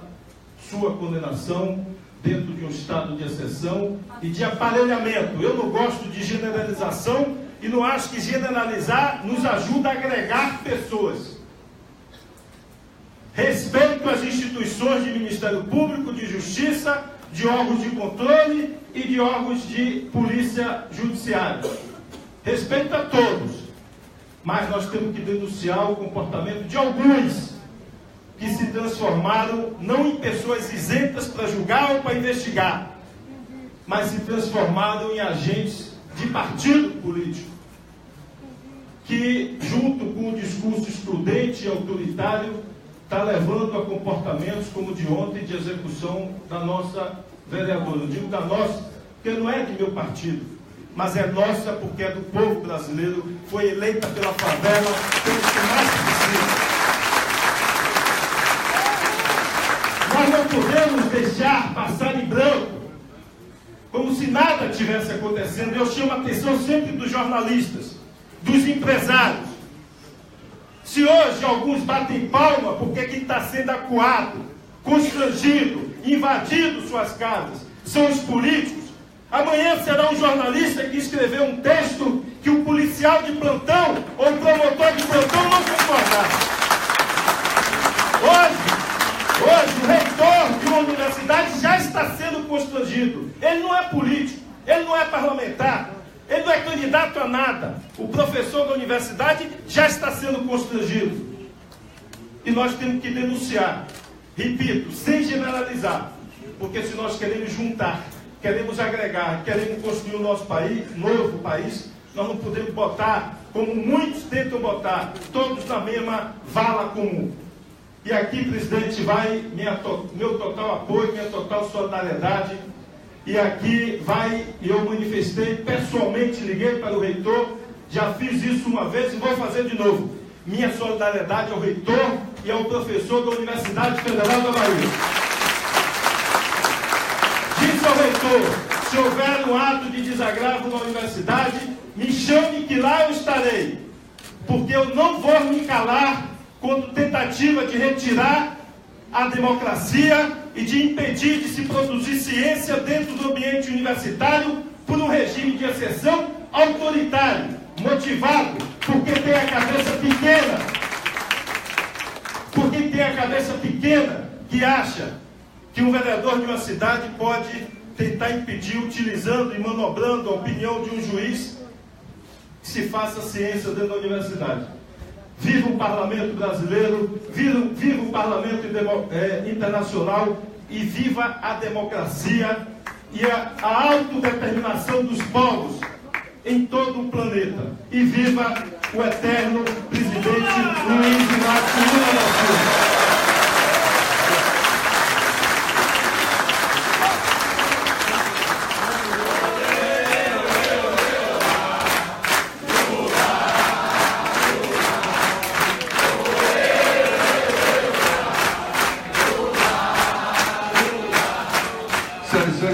sua condenação dentro de um estado de exceção e de aparelhamento. Eu não gosto de generalização e não acho que generalizar nos ajuda a agregar pessoas. Respeito às instituições de Ministério Público, de Justiça, de órgãos de controle e de órgãos de polícia judiciária. Respeito a todos. Mas nós temos que denunciar o comportamento de alguns que se transformaram não em pessoas isentas para julgar ou para investigar, mas se transformaram em agentes de partido político, que, junto com o discurso excludente e autoritário, está levando a comportamentos como o de ontem, de execução da nossa vereadora. Eu digo da nossa, porque não é de meu partido, mas é nossa porque é do povo brasileiro, foi eleita pela favela, pelos que mais precisam. Nós não podemos deixar passar em branco, como se nada tivesse acontecendo. Eu chamo a atenção sempre dos jornalistas, dos empresários. Se hoje alguns batem palma porque quem está sendo acuado, constrangido, invadido suas casas, são os políticos, amanhã será um jornalista que escreveu um texto que o policial de plantão ou o promotor de plantão não concordar. Hoje, o reitor de uma universidade já está sendo constrangido. Ele não é político, ele não é parlamentar, ele não é candidato a nada. O professor da universidade já está sendo constrangido. E nós temos que denunciar, repito, sem generalizar, porque se nós queremos juntar, queremos agregar, queremos construir o nosso país, novo país, nós não podemos botar, como muitos tentam botar, todos na mesma vala comum. E aqui, presidente, vai meu total apoio, minha total solidariedade. E aqui vai, eu manifestei pessoalmente, liguei para o reitor, já fiz isso uma vez e vou fazer de novo. Minha solidariedade ao reitor e ao professor da Universidade Federal da Bahia. Disse ao reitor, se houver um ato de desagravo na universidade, me chame que lá eu estarei. Porque eu não vou me calar quando tentativa de retirar a democracia e de impedir de se produzir ciência dentro do ambiente universitário por um regime de exceção autoritário, motivado porque tem a cabeça pequena. Por quem tem a cabeça pequena, que acha que um vereador de uma cidade pode tentar impedir, utilizando e manobrando a opinião de um juiz, que se faça ciência dentro da universidade. Viva o parlamento brasileiro, viva o parlamento internacional e viva a democracia e a autodeterminação dos povos em todo o planeta. E viva o eterno presidente Luiz Inácio Lula da Silva.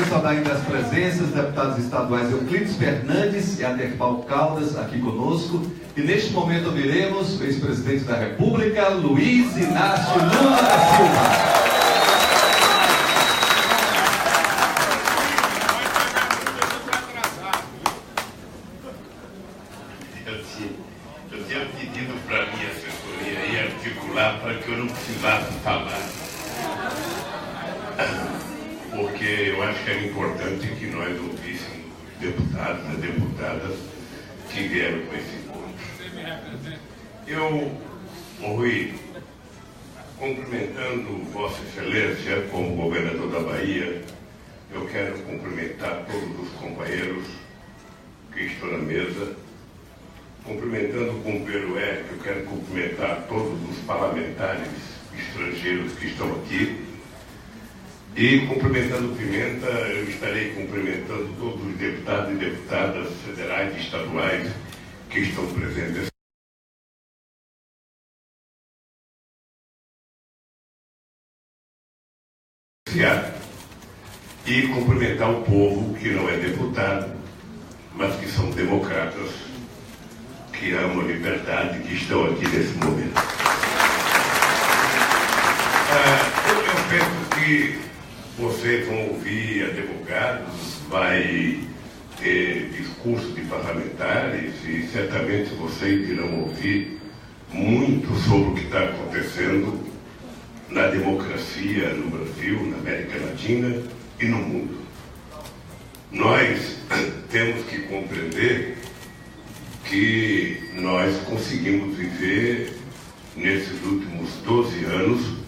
Saudar ainda as presenças, deputados estaduais Euclides Fernandes e Aderval Caldas aqui conosco. E neste momento ouviremos o ex-presidente da República, Luiz Inácio Lula da Silva. Eu tinha pedido para a minha assessoria aí articular para que eu não precisasse falar. Porque eu acho que era importante que nós ouvíssemos os deputados e deputadas que vieram com esse encontro. Eu, Rui, cumprimentando Vossa Excelência como governador da Bahia, eu quero cumprimentar todos os companheiros que estão na mesa. Cumprimentando o companheiro Eric, eu quero cumprimentar todos os parlamentares estrangeiros que estão aqui. E cumprimentando Pimenta, eu estarei cumprimentando todos os deputados e deputadas federais e estaduais que estão presentes. E cumprimentar o povo que não é deputado, mas que são democratas, que amam a liberdade, que estão aqui nesse momento. Eu penso que vocês vão ouvir advogados, vai ter discurso de parlamentares e certamente vocês irão ouvir muito sobre o que está acontecendo na democracia no Brasil, na América Latina e no mundo. Nós temos que compreender que nós conseguimos viver nesses últimos 12 anos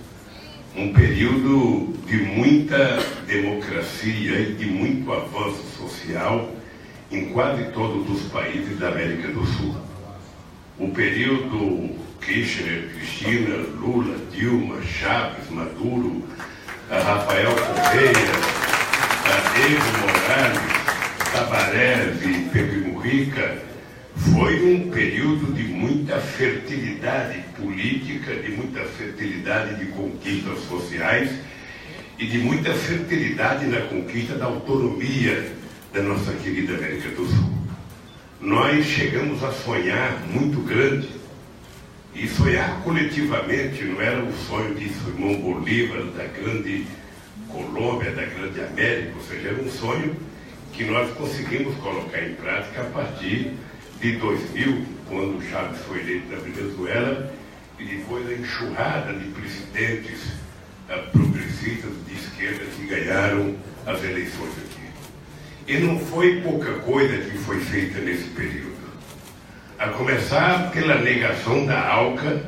um período de muita democracia e de muito avanço social em quase todos os países da América do Sul. O período Kirchner, Cristina, Lula, Dilma, Chaves, Maduro, Rafael Correia, Evo Morales, Tabarés e Pepe Mujica foi um período de muita fertilidade política, de muita fertilidade de conquistas sociais e de muita fertilidade na conquista da autonomia da nossa querida América do Sul. Nós chegamos a sonhar muito grande, e sonhar coletivamente não era o sonho de Simão Bolívar, da grande Colômbia, da grande América, ou seja, era um sonho que nós conseguimos colocar em prática a partir de 2000, quando Chaves foi eleito na Venezuela, e depois a enxurrada de presidentes progressistas de esquerda que ganharam as eleições aqui. E não foi pouca coisa que foi feita nesse período. A começar pela negação da ALCA,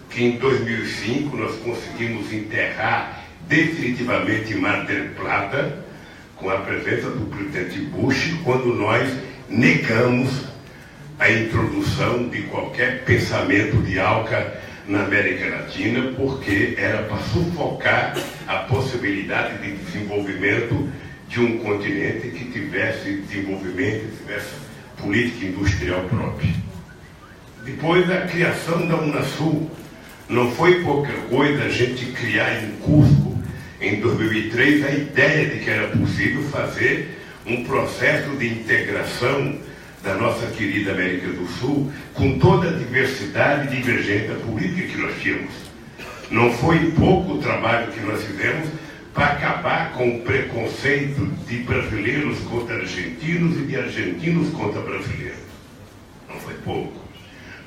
que em 2005 nós conseguimos enterrar definitivamente em Mar del Plata, com a presença do presidente Bush, quando nós negamos a introdução de qualquer pensamento de ALCA na América Latina, porque era para sufocar a possibilidade de desenvolvimento de um continente que tivesse desenvolvimento, tivesse política industrial própria. Depois, a criação da Unasul. Não foi pouca coisa a gente criar em Cusco, em 2003, a ideia de que era possível fazer um processo de integração da nossa querida América do Sul, com toda a diversidade e divergência política que nós tínhamos. Não foi pouco o trabalho que nós fizemos para acabar com o preconceito de brasileiros contra argentinos e de argentinos contra brasileiros. Não foi pouco.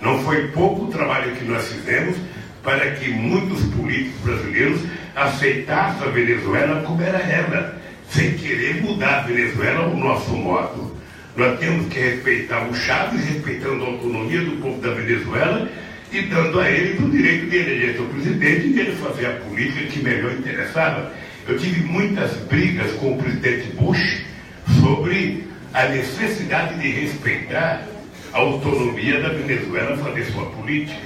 Não foi pouco o trabalho que nós fizemos para que muitos políticos brasileiros aceitassem a Venezuela como era ela, sem querer mudar a Venezuela ao nosso modo. Nós temos que respeitar o Chávez, respeitando a autonomia do povo da Venezuela e dando a eles o direito de eleger seu presidente e de ele fazer a política que melhor interessava. Eu tive muitas brigas com o presidente Bush sobre a necessidade de respeitar a autonomia da Venezuela fazer sua política.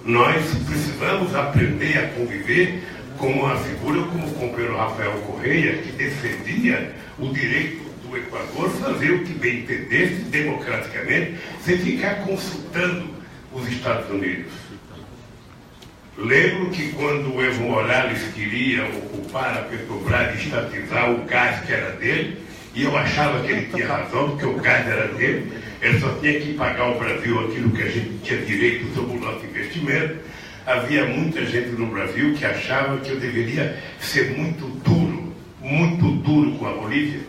Nós precisamos aprender a conviver com uma figura como o companheiro Rafael Correia, que defendia o direito do Equador fazer o que bem entendesse democraticamente, sem ficar consultando os Estados Unidos. Lembro que quando o Evo Morales queria ocupar a Petrobras e estatizar o gás que era dele, e eu achava que ele tinha razão, porque o gás era dele, ele só tinha que pagar ao Brasil aquilo que a gente tinha direito sobre o nosso investimento. Havia muita gente no Brasil que achava que eu deveria ser muito duro com a Bolívia.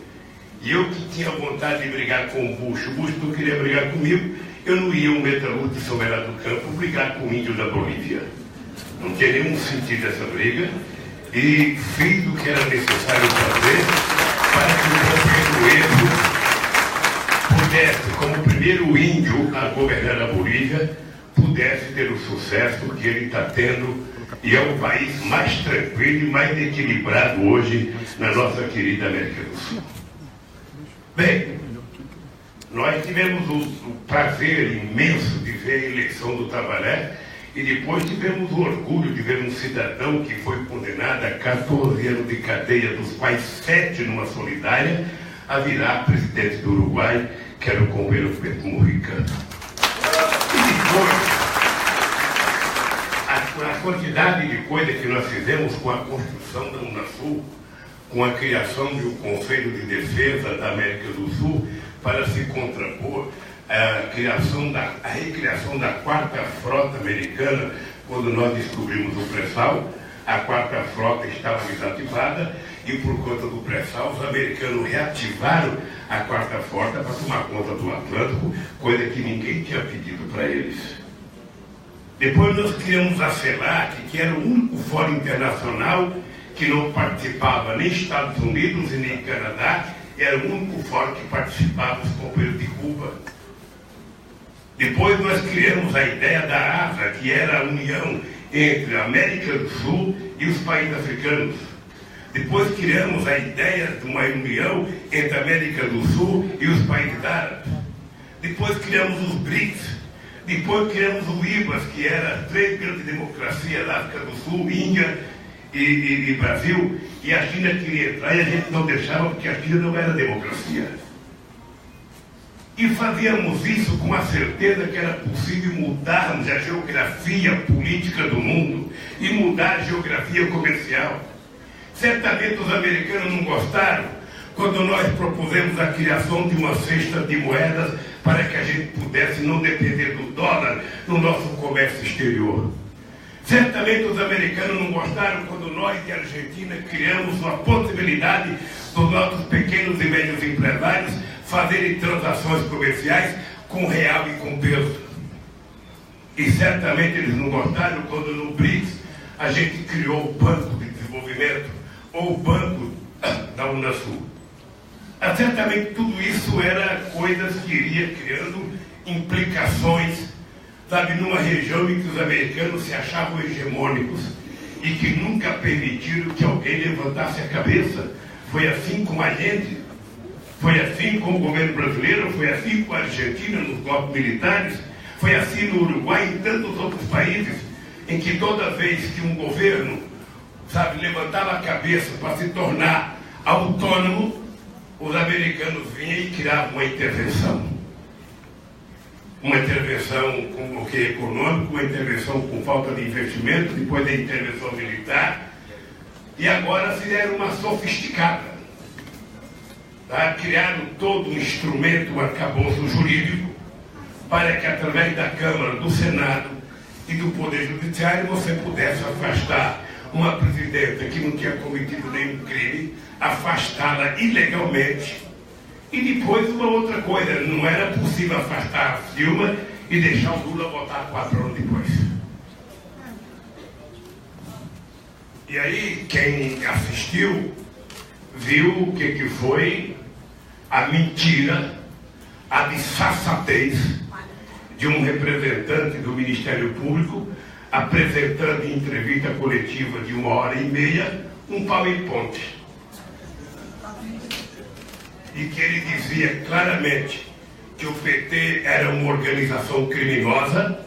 E eu que tinha vontade de brigar com o Bush não queria brigar comigo, eu não ia um metalúrgico de São Bernardo do Campo brigar com o índio da Bolívia. Não tinha nenhum sentido essa briga e fiz o que era necessário fazer para que o companheiro Evo pudesse, como primeiro índio a governar a Bolívia, pudesse ter o sucesso que ele está tendo e é o país mais tranquilo e mais equilibrado hoje na nossa querida América do Sul. Bem, nós tivemos o prazer imenso de ver a eleição do Tabaré e depois tivemos o orgulho de ver um cidadão que foi condenado a 14 anos de cadeia, dos quais 7 numa solidária, a virar presidente do Uruguai, que era o companheiro Pedro Mujica. E depois, a quantidade de coisas que nós fizemos com a construção da Unasul, com a criação de um Conselho de Defesa da América do Sul, para se contrapor à recriação da 4ª Frota Americana, quando nós descobrimos o pré-sal, a 4ª Frota estava desativada e por conta do pré-sal os americanos reativaram a 4ª Frota para tomar conta do Atlântico, coisa que ninguém tinha pedido para eles. Depois nós criamos a CELAC, que era o único fórum internacional que não participava nem Estados Unidos e nem Canadá, era o único fórum que participava os companheiros de Cuba. Depois nós criamos a ideia da ASA, que era a união entre a América do Sul e os países africanos. Depois criamos a ideia de uma união entre a América do Sul e os países árabes. Depois criamos os BRICS. Depois criamos o IBAS, que era as 3 grandes democracias da África do Sul, Índia e Brasil, e a China queria entrar e a gente não deixava porque a China não era democracia. E fazíamos isso com a certeza que era possível mudarmos a geografia política do mundo e mudar a geografia comercial. Certamente os americanos não gostaram quando nós propusemos a criação de uma cesta de moedas para que a gente pudesse não depender do dólar no nosso comércio exterior. Certamente os americanos não gostaram quando nós de Argentina criamos a possibilidade dos nossos pequenos e médios empresários fazerem transações comerciais com real e com peso. E certamente eles não gostaram quando no BRICS a gente criou o Banco de Desenvolvimento ou o Banco da Unasul. Certamente tudo isso era coisas que iria criando implicações, sabe, numa região em que os americanos se achavam hegemônicos e que nunca permitiram que alguém levantasse a cabeça. Foi assim com a gente, foi assim com o governo brasileiro, foi assim com a Argentina nos golpes militares, foi assim no Uruguai e em tantos outros países, em que toda vez que um governo, sabe, levantava a cabeça para se tornar autônomo, os americanos vinham e criavam uma intervenção. Uma intervenção com bloqueio econômico, uma intervenção com falta de investimento, depois da intervenção militar, e agora fizeram uma sofisticada. Tá? Criaram todo um instrumento, um arcabouço jurídico, para que através da Câmara, do Senado e do Poder Judiciário você pudesse afastar uma presidenta que não tinha cometido nenhum crime, afastá-la ilegalmente. E depois uma outra coisa, não era possível afastar a Dilma e deixar o Lula votar 4 anos depois. E aí quem assistiu viu o que foi a mentira, a disfarçatez de um representante do Ministério Público apresentando em entrevista coletiva de 1h30 um PowerPoint. E que ele dizia claramente que o PT era uma organização criminosa,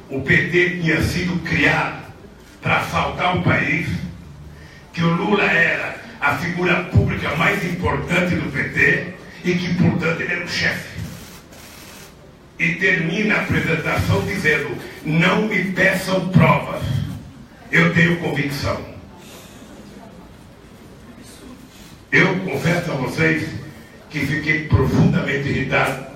o PT tinha sido criado para assaltar o país, que o Lula era a figura pública mais importante do PT e que, portanto, ele era o chefe. E termina a apresentação dizendo: não me peçam provas, eu tenho convicção. Eu confesso a vocês que fiquei profundamente irritado,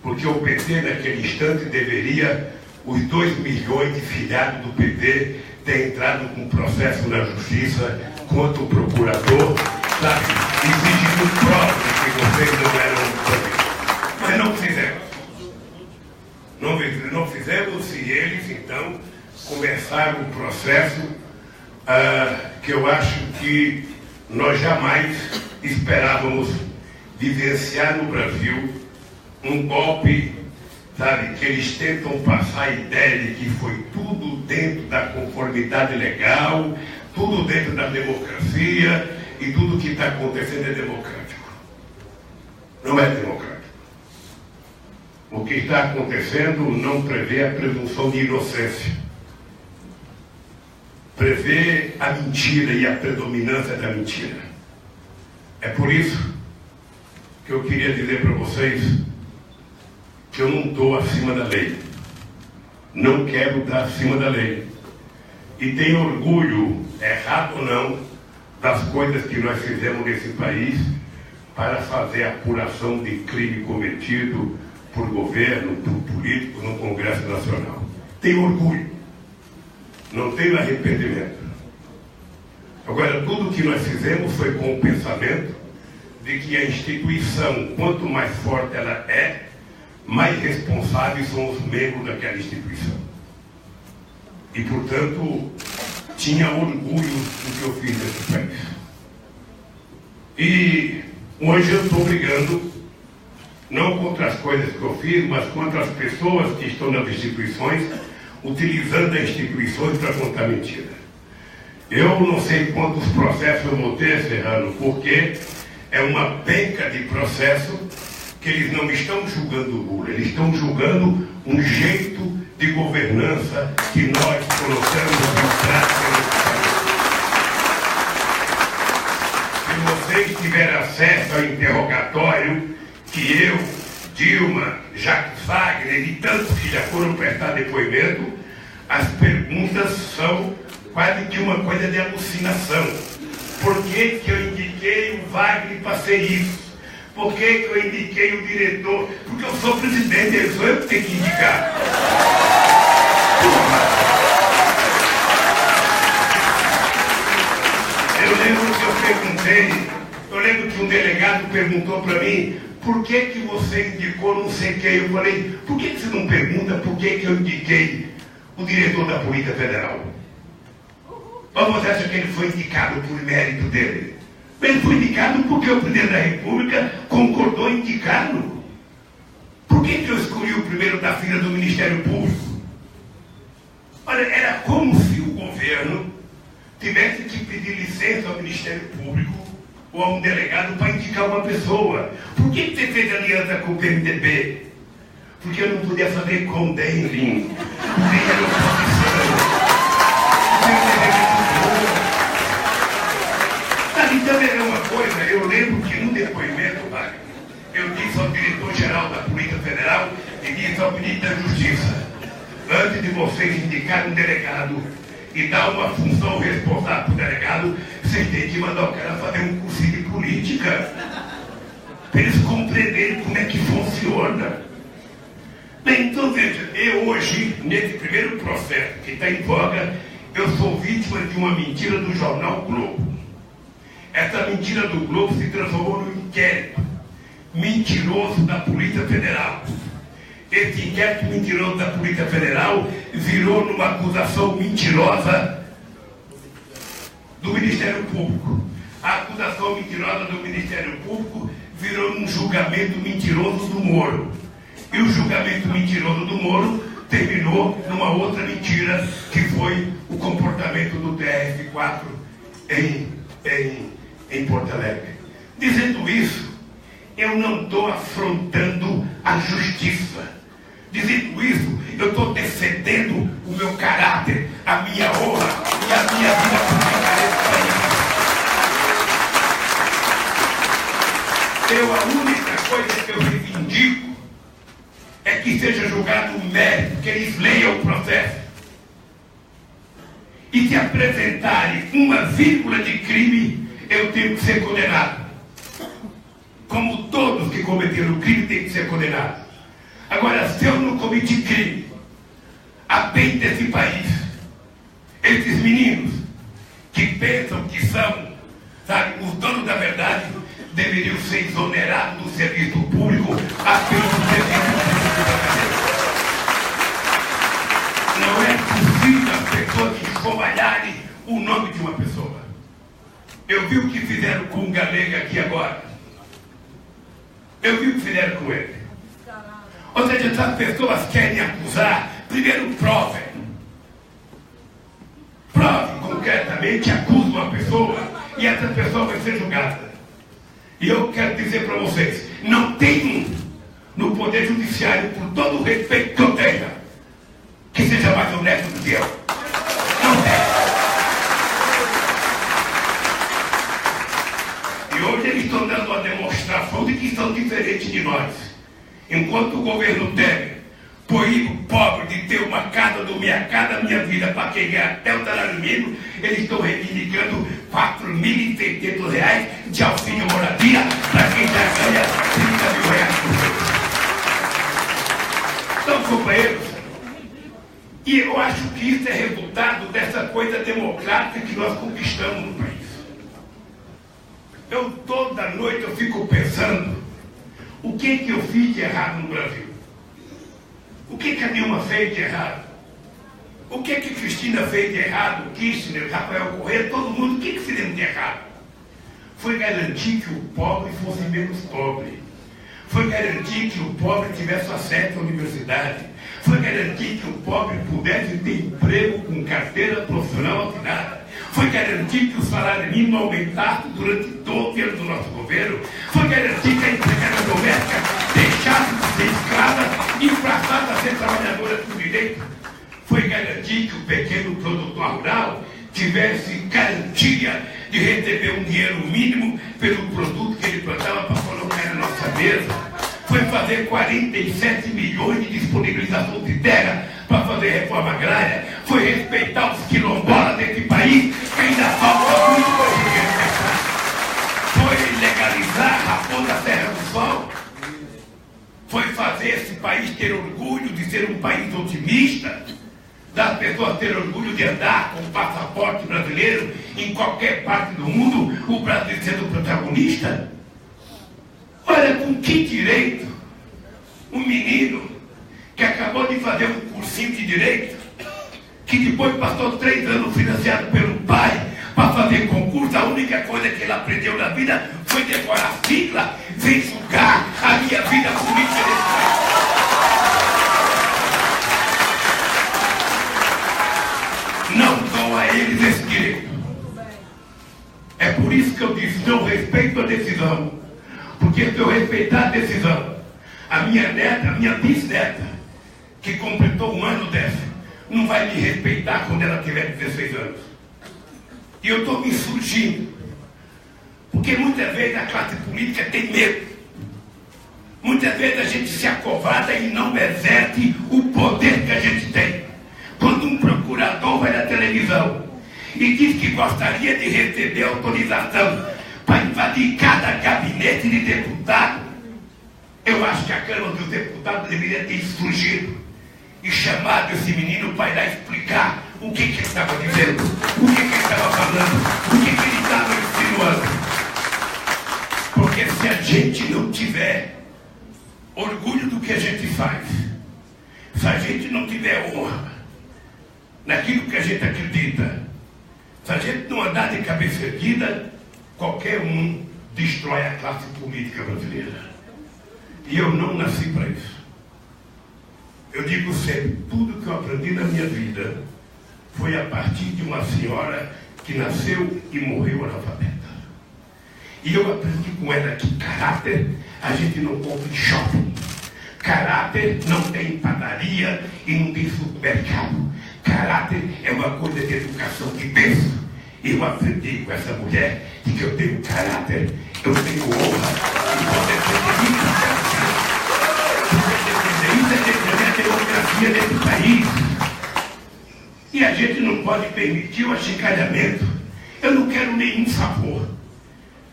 porque o PT naquele instante deveria, os 2 milhões de filiados do PT, ter entrado com processo na justiça contra o procurador, sabe, exigindo provas de que vocês não eram bandidos. Mas não fizemos. Não fizemos, e eles então começaram um processo que eu acho que nós jamais esperávamos vivenciar no Brasil, um golpe, sabe, que eles tentam passar a ideia de que foi tudo dentro da conformidade legal, tudo dentro da democracia, e tudo que está acontecendo é democrático. Não é democrático. O que está acontecendo não prevê a presunção de inocência. Prevê a mentira e a predominância da mentira. É por isso que eu queria dizer para vocês que eu não estou acima da lei. Não quero estar acima da lei. E tenho orgulho, errado ou não, das coisas que nós fizemos nesse país para fazer a apuração de crime cometido por governo, por políticos no Congresso Nacional. Tenho orgulho. Não tenho arrependimento. Agora, tudo que nós fizemos foi com o pensamento de que a instituição, quanto mais forte ela é, mais responsáveis são os membros daquela instituição. E, portanto, tinha orgulho do que eu fiz nesse país. E hoje eu estou brigando, não contra as coisas que eu fiz, mas contra as pessoas que estão nas instituições, utilizando as instituições para contar mentira. Eu não sei quantos processos eu vou ter, Serrano, porque é uma penca de processo que eles não estão julgando o Lula, eles estão julgando um jeito de governança que nós colocamos em prática nesse país. Se vocês tiverem acesso ao interrogatório que eu, Dilma, Jacques Wagner e tantos que já foram prestar depoimento, as perguntas são quase que uma coisa de alucinação. Por que que eu indiquei o Wagner para ser isso? Por que que eu indiquei o diretor? Porque eu sou presidente, eu sou eu que tenho que indicar. Eu lembro que um delegado perguntou para mim: por que que você indicou não sei quem? Eu falei: por que que você não pergunta por que que eu indiquei o diretor da Polícia Federal? Ou você acha que ele foi indicado por mérito dele? Ele foi indicado porque o presidente da República concordou em indicá-lo. Por que que eu escolhi o primeiro da fila do Ministério Público? Olha, era como se o governo tivesse que pedir licença ao Ministério Público ou a um delegado para indicar uma pessoa. Por que você fez aliança com o PMDB? Porque eu não podia fazer com o Denlin. Nem era oposição. Então é uma coisa, eu lembro que no depoimento, eu disse ao diretor-geral da Polícia Federal e disse ao ministro da Justiça: antes de vocês indicarem um delegado e dar uma função responsável para o delegado, vocês têm que mandar o cara fazer um cursinho de política para eles compreenderem como é que funciona. Bem, então veja, eu hoje, nesse primeiro processo que está em voga, eu sou vítima de uma mentira do jornal Globo. Essa mentira do Globo se transformou num inquérito mentiroso da Polícia Federal. Esse inquérito mentiroso da Polícia Federal virou numa acusação mentirosa do Ministério Público. A acusação mentirosa do Ministério Público virou num julgamento mentiroso do Moro. E o julgamento mentiroso do Moro terminou numa outra mentira, que foi o comportamento do TRF4 em Porto Alegre. Dizendo isso, eu não estou afrontando a justiça. Dizendo isso, eu estou defendendo o meu caráter, a minha honra e a minha vida pública nesse país. A única coisa que eu reivindico é que seja julgado o mérito, que eles leiam o processo. E se apresentarem uma vírgula de crime, eu tenho que ser condenado. Como todos que cometeram crime têm que ser condenados. Agora, se eu não cometi crime, a bem desse país, esses meninos que pensam que são, sabe, os donos da verdade, deveriam ser exonerados do serviço público apenas do serviço público da cadeia. Não é possível as pessoas escovalharem o nome de uma pessoa. Eu vi o que fizeram com o Galega aqui agora. Eu vi o que fizeram com ele. Ou seja, se as pessoas querem acusar, primeiro provem. Provem concretamente, acusam uma pessoa e essa pessoa vai ser julgada. E eu quero dizer para vocês, não tem no Poder Judiciário, por todo o respeito que eu tenha, que seja mais honesto do que eu. Não tem. E hoje eles estão dando uma demonstração de que são diferentes de nós. Enquanto o governo Temer proíbe o pobre de ter uma casa do Minha Casa Minha Vida para quem ganha até o salário mínimo, eles estão reivindicando R$4.600 de auxílio moradia para quem já ganha R$30 mil por mês. Então, companheiros, e eu acho que isso é resultado dessa coisa democrática que nós conquistamos no país. Eu toda noite eu fico pensando o que eu fiz de errado no Brasil. O que a Dilma fez de errado? O que Cristina fez de errado? O Kirchner, Rafael Corrêa, todo mundo, o que fizemos de errado? Foi garantir que o pobre fosse menos pobre. Foi garantir que o pobre tivesse acesso à universidade. Foi garantir que o pobre pudesse ter emprego com carteira profissional assinada. Foi garantir que o salário mínimo aumentasse durante 12 anos do nosso governo. Foi garantir que a empregada doméstica deixasse de ser escrava e passasse a ser trabalhadora por direito. Foi garantir que o pequeno produtor rural tivesse garantia de receber um dinheiro mínimo pelo produto que ele plantava para colocar na nossa mesa. Foi fazer 47 milhões de disponibilização de terra para fazer reforma agrária. Foi respeitar os quilombolas desse país, que ainda falta muito para respeitar. Foi legalizar a Raposa Serra do Sol. Foi fazer esse país ter orgulho de ser um país otimista, das pessoas terem orgulho de andar com o passaporte brasileiro em qualquer parte do mundo, o Brasil sendo protagonista. Olha, com que direito um menino que acabou de fazer um cursinho de direito, que depois passou 3 anos financiado pelo pai para fazer concurso, a única coisa que ele aprendeu na vida foi decorar a sigla, vem julgar a minha vida política nesse país. Não dou a eles esse direito. É por isso que eu disse, não respeito a decisão. Porque se eu respeitar a decisão, a minha neta, a minha bisneta, que completou 1 ano dessa, não vai me respeitar quando ela tiver 16 anos. E eu estou me insurgindo. Porque muitas vezes a classe política tem medo. Muitas vezes a gente se acovarda e não exerce o poder que a gente tem. Quando um procurador vai na televisão e diz que gostaria de receber autorização para invadir cada gabinete de deputado, Eu acho que a Câmara dos Deputados deveria ter surgido e chamado esse menino para ir lá explicar o que ele estava dizendo, o que ele estava falando, o que ele estava insinuando. Porque se a gente não tiver orgulho do que a gente faz, se a gente não tiver honra naquilo que a gente acredita, se a gente não andar de cabeça erguida, qualquer um destrói a classe política brasileira. E eu não nasci para isso. Eu digo sempre, tudo que eu aprendi na minha vida foi a partir de uma senhora que nasceu e morreu analfabeta. E eu aprendi com ela que caráter a gente não compra em shopping. Caráter não tem em padaria e não tem supermercado. Caráter é uma coisa de educação de berço. E eu aprendi com essa mulher de que eu tenho caráter, eu tenho honra e vou defender isso. Isso é defender a democracia desse país. E a gente não pode permitir o achincalhamento. Eu não quero nenhum favor.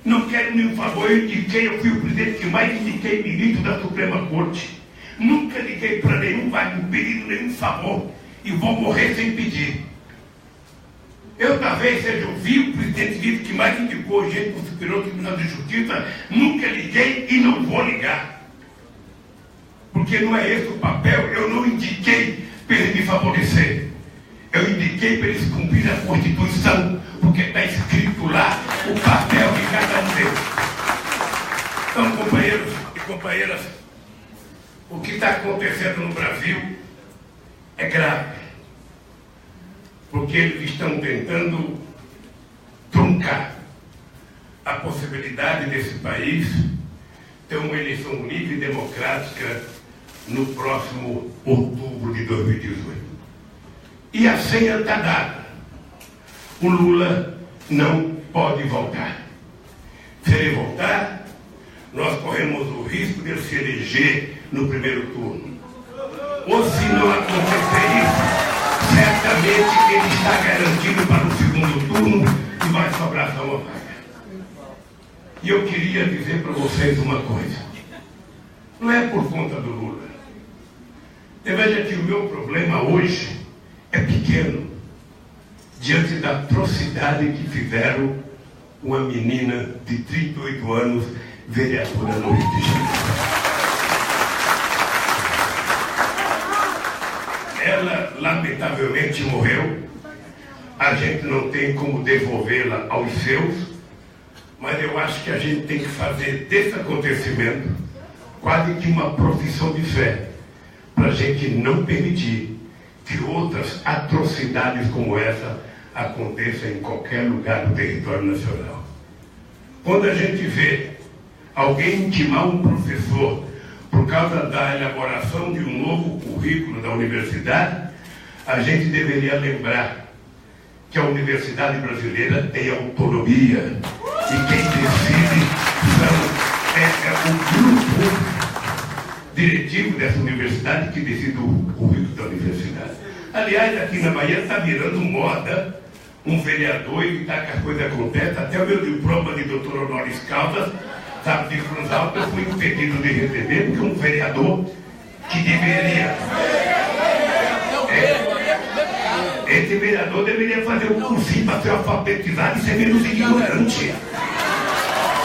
Não quero nenhum favor. Eu indiquei, eu fui o presidente que mais indiquei ministro da Suprema Corte. Nunca liguei para nenhum pedido, nenhum favor. E vou morrer sem pedir. Eu talvez seja o presidente vivo que mais indicou gente para o Superior Tribunal de Justiça. Nunca liguei e não vou ligar. Porque não é esse o papel. Eu não indiquei para ele me favorecer. Eu indiquei para eles cumprir a Constituição, porque está escrito lá o papel de cada um deles. Então, companheiros e companheiras, o que está acontecendo no Brasil é grave, porque eles estão tentando truncar a possibilidade desse país ter uma eleição livre e democrática no próximo outubro de 2018. E a senha está dada. O Lula não pode voltar. Se ele voltar, nós corremos o risco de ele se eleger no primeiro turno. Ou se não acontecer isso, certamente ele está garantido para o segundo turno e vai sobrar só uma vaga. E eu queria dizer para vocês uma coisa. Não é por conta do Lula. Veja que o meu problema hoje é pequeno diante da atrocidade que fizeram uma menina de 38 anos, vereadora no Rio de Janeiro. Ela, lamentavelmente, morreu. A gente não tem como devolvê-la aos seus, mas eu acho que a gente tem que fazer desse acontecimento quase que uma profissão de fé, para a gente não permitir que outras atrocidades como essa aconteçam em qualquer lugar do território nacional. Quando a gente vê alguém intimar um professor por causa da elaboração de um novo currículo da universidade, a gente deveria lembrar que a universidade brasileira tem autonomia e quem decide é o grupo diretivo dessa universidade que decide o currículo da universidade. Aliás, aqui na Bahia está virando moda um vereador evitar que a coisa aconteça. Até o meu diploma de doutor honoris causa, sabe, de Cruz Alta, eu fui impedido de receber, porque um vereador que deveria... esse vereador deveria fazer um cursinho para ser alfabetizado e ser menos ignorante.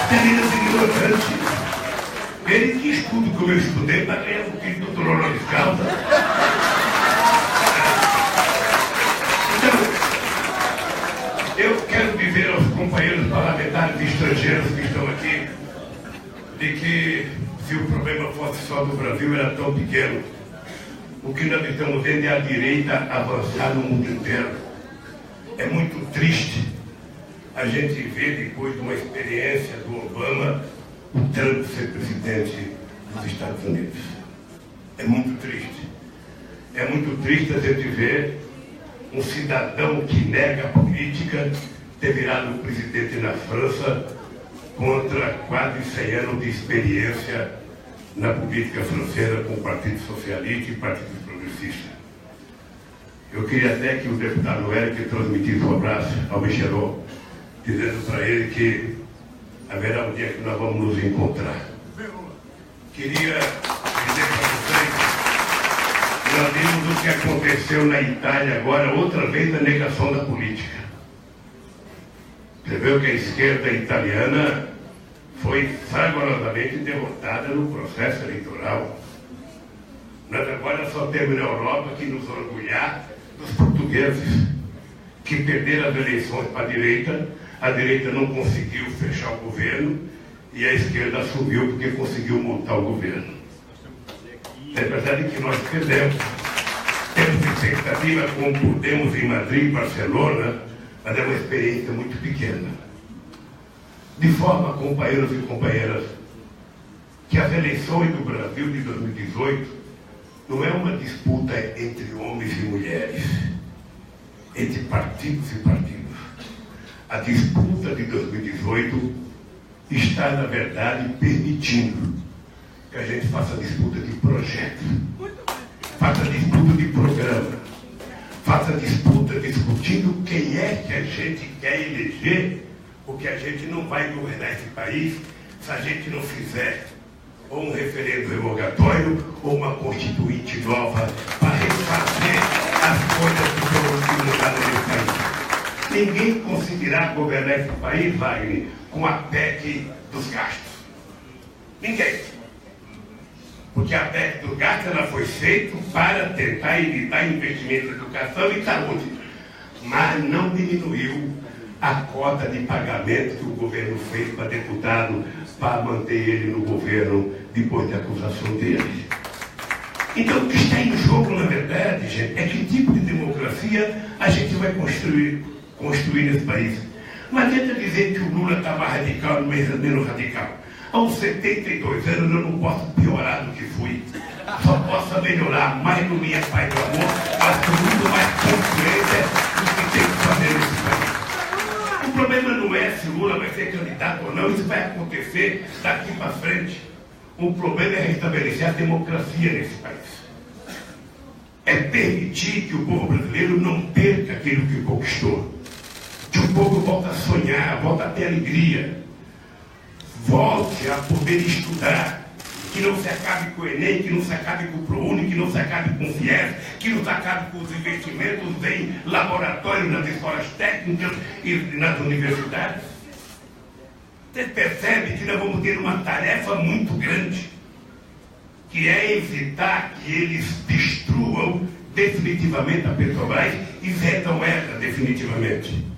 Ser menos ignorante. Ele que estuda como eu estudei, para ganhar um título de doutor honoris causa. Então, eu quero dizer aos companheiros parlamentares estrangeiros que estão aqui, de que se o problema fosse só do Brasil, era tão pequeno. O que nós estamos vendo é a direita avançar no mundo inteiro. É muito triste a gente ver, depois de uma experiência do Obama, o Trump ser presidente dos Estados Unidos. É muito triste. É muito triste a gente ver um cidadão que nega a política ter virado presidente na França contra quase 100 anos de experiência na política francesa com o Partido Socialista e o Partido Progressista. Eu queria até que o deputado Eric transmitisse um abraço ao Michelot, dizendo para ele que haverá um dia que nós vamos nos encontrar. Que queria dizer para vocês, nós vimos o que aconteceu na Itália agora, outra vez a negação da política. Você viu que a esquerda italiana foi fragorosamente derrotada no processo eleitoral. Nós agora só temos na Europa que nos orgulhar dos portugueses que perderam as eleições para a direita não conseguiu fechar o governo e a esquerda assumiu porque conseguiu montar o governo. É verdade que nós perdemos. Temos expectativa como pudemos em Madrid e Barcelona, mas é uma experiência muito pequena. De forma, companheiros e companheiras, que as eleições do Brasil de 2018 não é uma disputa entre homens e mulheres, entre partidos e partidos. A disputa de 2018 está, na verdade, permitindo que a gente faça disputa de projetos, faça disputa de programa, faça disputa discutindo quem é que a gente quer eleger, porque a gente não vai governar esse país se a gente não fizer ou um referendo revogatório ou uma constituinte nova para refazer as coisas que foram mudadas nesse país. Ninguém conseguirá governar esse país, Wagner, com a PEC dos gastos. Ninguém. Porque a PEC dos gastos ela foi feita para tentar evitar investimento em educação e saúde, mas não diminuiu a cota de pagamento que o governo fez para deputado para manter ele no governo depois da acusação dele. Então, o que está em jogo, na verdade, gente, é que tipo de democracia a gente vai construir nesse país. Não adianta dizer que o Lula está mais radical, menos radical. Aos 72 anos eu não posso piorar do que fui. Só posso melhorar, mais no minha paz do amor, mas com muito mais consciência do que tem que fazer nesse país. O problema não é se Lula vai ser candidato ou não, isso vai acontecer daqui para frente. O problema é restabelecer a democracia nesse país. É permitir que o povo brasileiro não perca aquilo que conquistou. Que o povo volte a sonhar, volte a ter alegria. Volte a poder estudar. Que não se acabe com o Enem, que não se acabe com o ProUni, que não se acabe com o FIES, que não se acabe com os investimentos em laboratórios nas escolas técnicas e nas universidades. Você percebe que nós vamos ter uma tarefa muito grande, que é evitar que eles destruam definitivamente a Petrobras e vetam ela definitivamente.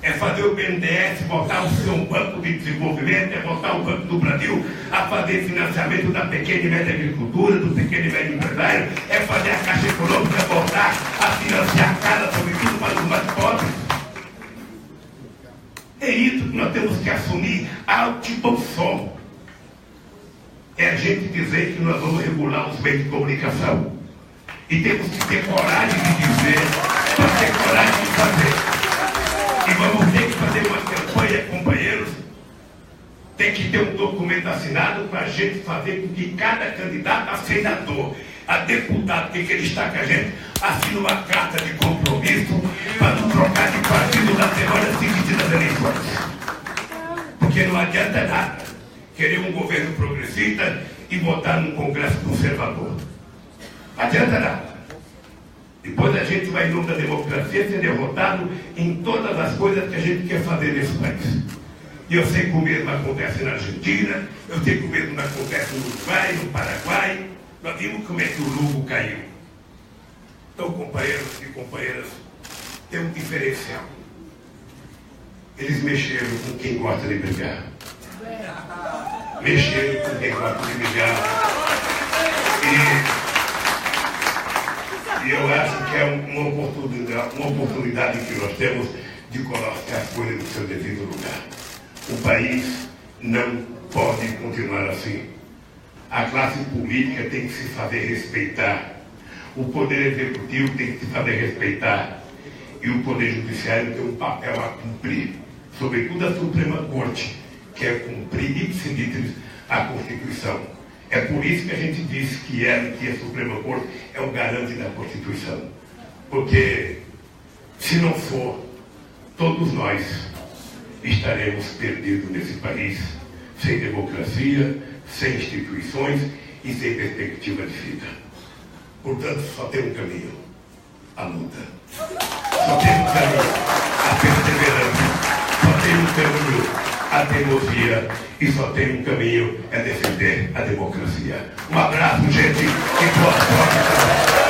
É fazer o BNDES voltar ao seu banco de desenvolvimento, é voltar o Banco do Brasil a fazer financiamento da pequena e média agricultura, do pequeno e médio empresário, é fazer a Caixa Econômica voltar a financiar a casa, sobretudo para os mais pobres. É isso que nós temos que assumir alto e bom som. É a gente dizer que nós vamos regular os meios de comunicação. E temos que ter coragem de dizer, para ter coragem de fazer. E vamos ter que fazer uma campanha, companheiros. Tem que ter um documento assinado para a gente fazer com que cada candidato a senador, a deputado que ele está com a gente, assine uma carta de compromisso para não trocar de partido na semana seguinte das eleições. Porque não adianta nada querer um governo progressista e votar num Congresso conservador. Não adianta nada. Depois a gente vai, em nome da democracia, ser derrotado em todas as coisas que a gente quer fazer nesse país. E eu sei que o mesmo acontece na Argentina, eu sei que o mesmo acontece no Uruguai, no Paraguai. Nós vimos como é que o Lugo caiu. Então, companheiros e companheiras, tem um diferencial. Eles mexeram com quem gosta de brigar. Mexeram com quem gosta de brigar. E eu acho que é uma oportunidade que nós temos de colocar as coisas no seu devido lugar. O país não pode continuar assim. A classe política tem que se fazer respeitar. O poder executivo tem que se fazer respeitar. E o poder judiciário tem um papel a cumprir. Sobretudo a Suprema Corte, que é cumprir ipsis a Constituição. É por isso que a gente diz que a Suprema Corte é o garante da Constituição. Porque, se não for, todos nós estaremos perdidos nesse país, sem democracia, sem instituições e sem perspectiva de vida. Portanto, só tem um caminho: a luta. Só tem um caminho: a perseverança. Só tem um caminho: a teimosia. E só tem um caminho: é defender a democracia. Um abraço, gente, e boa sorte.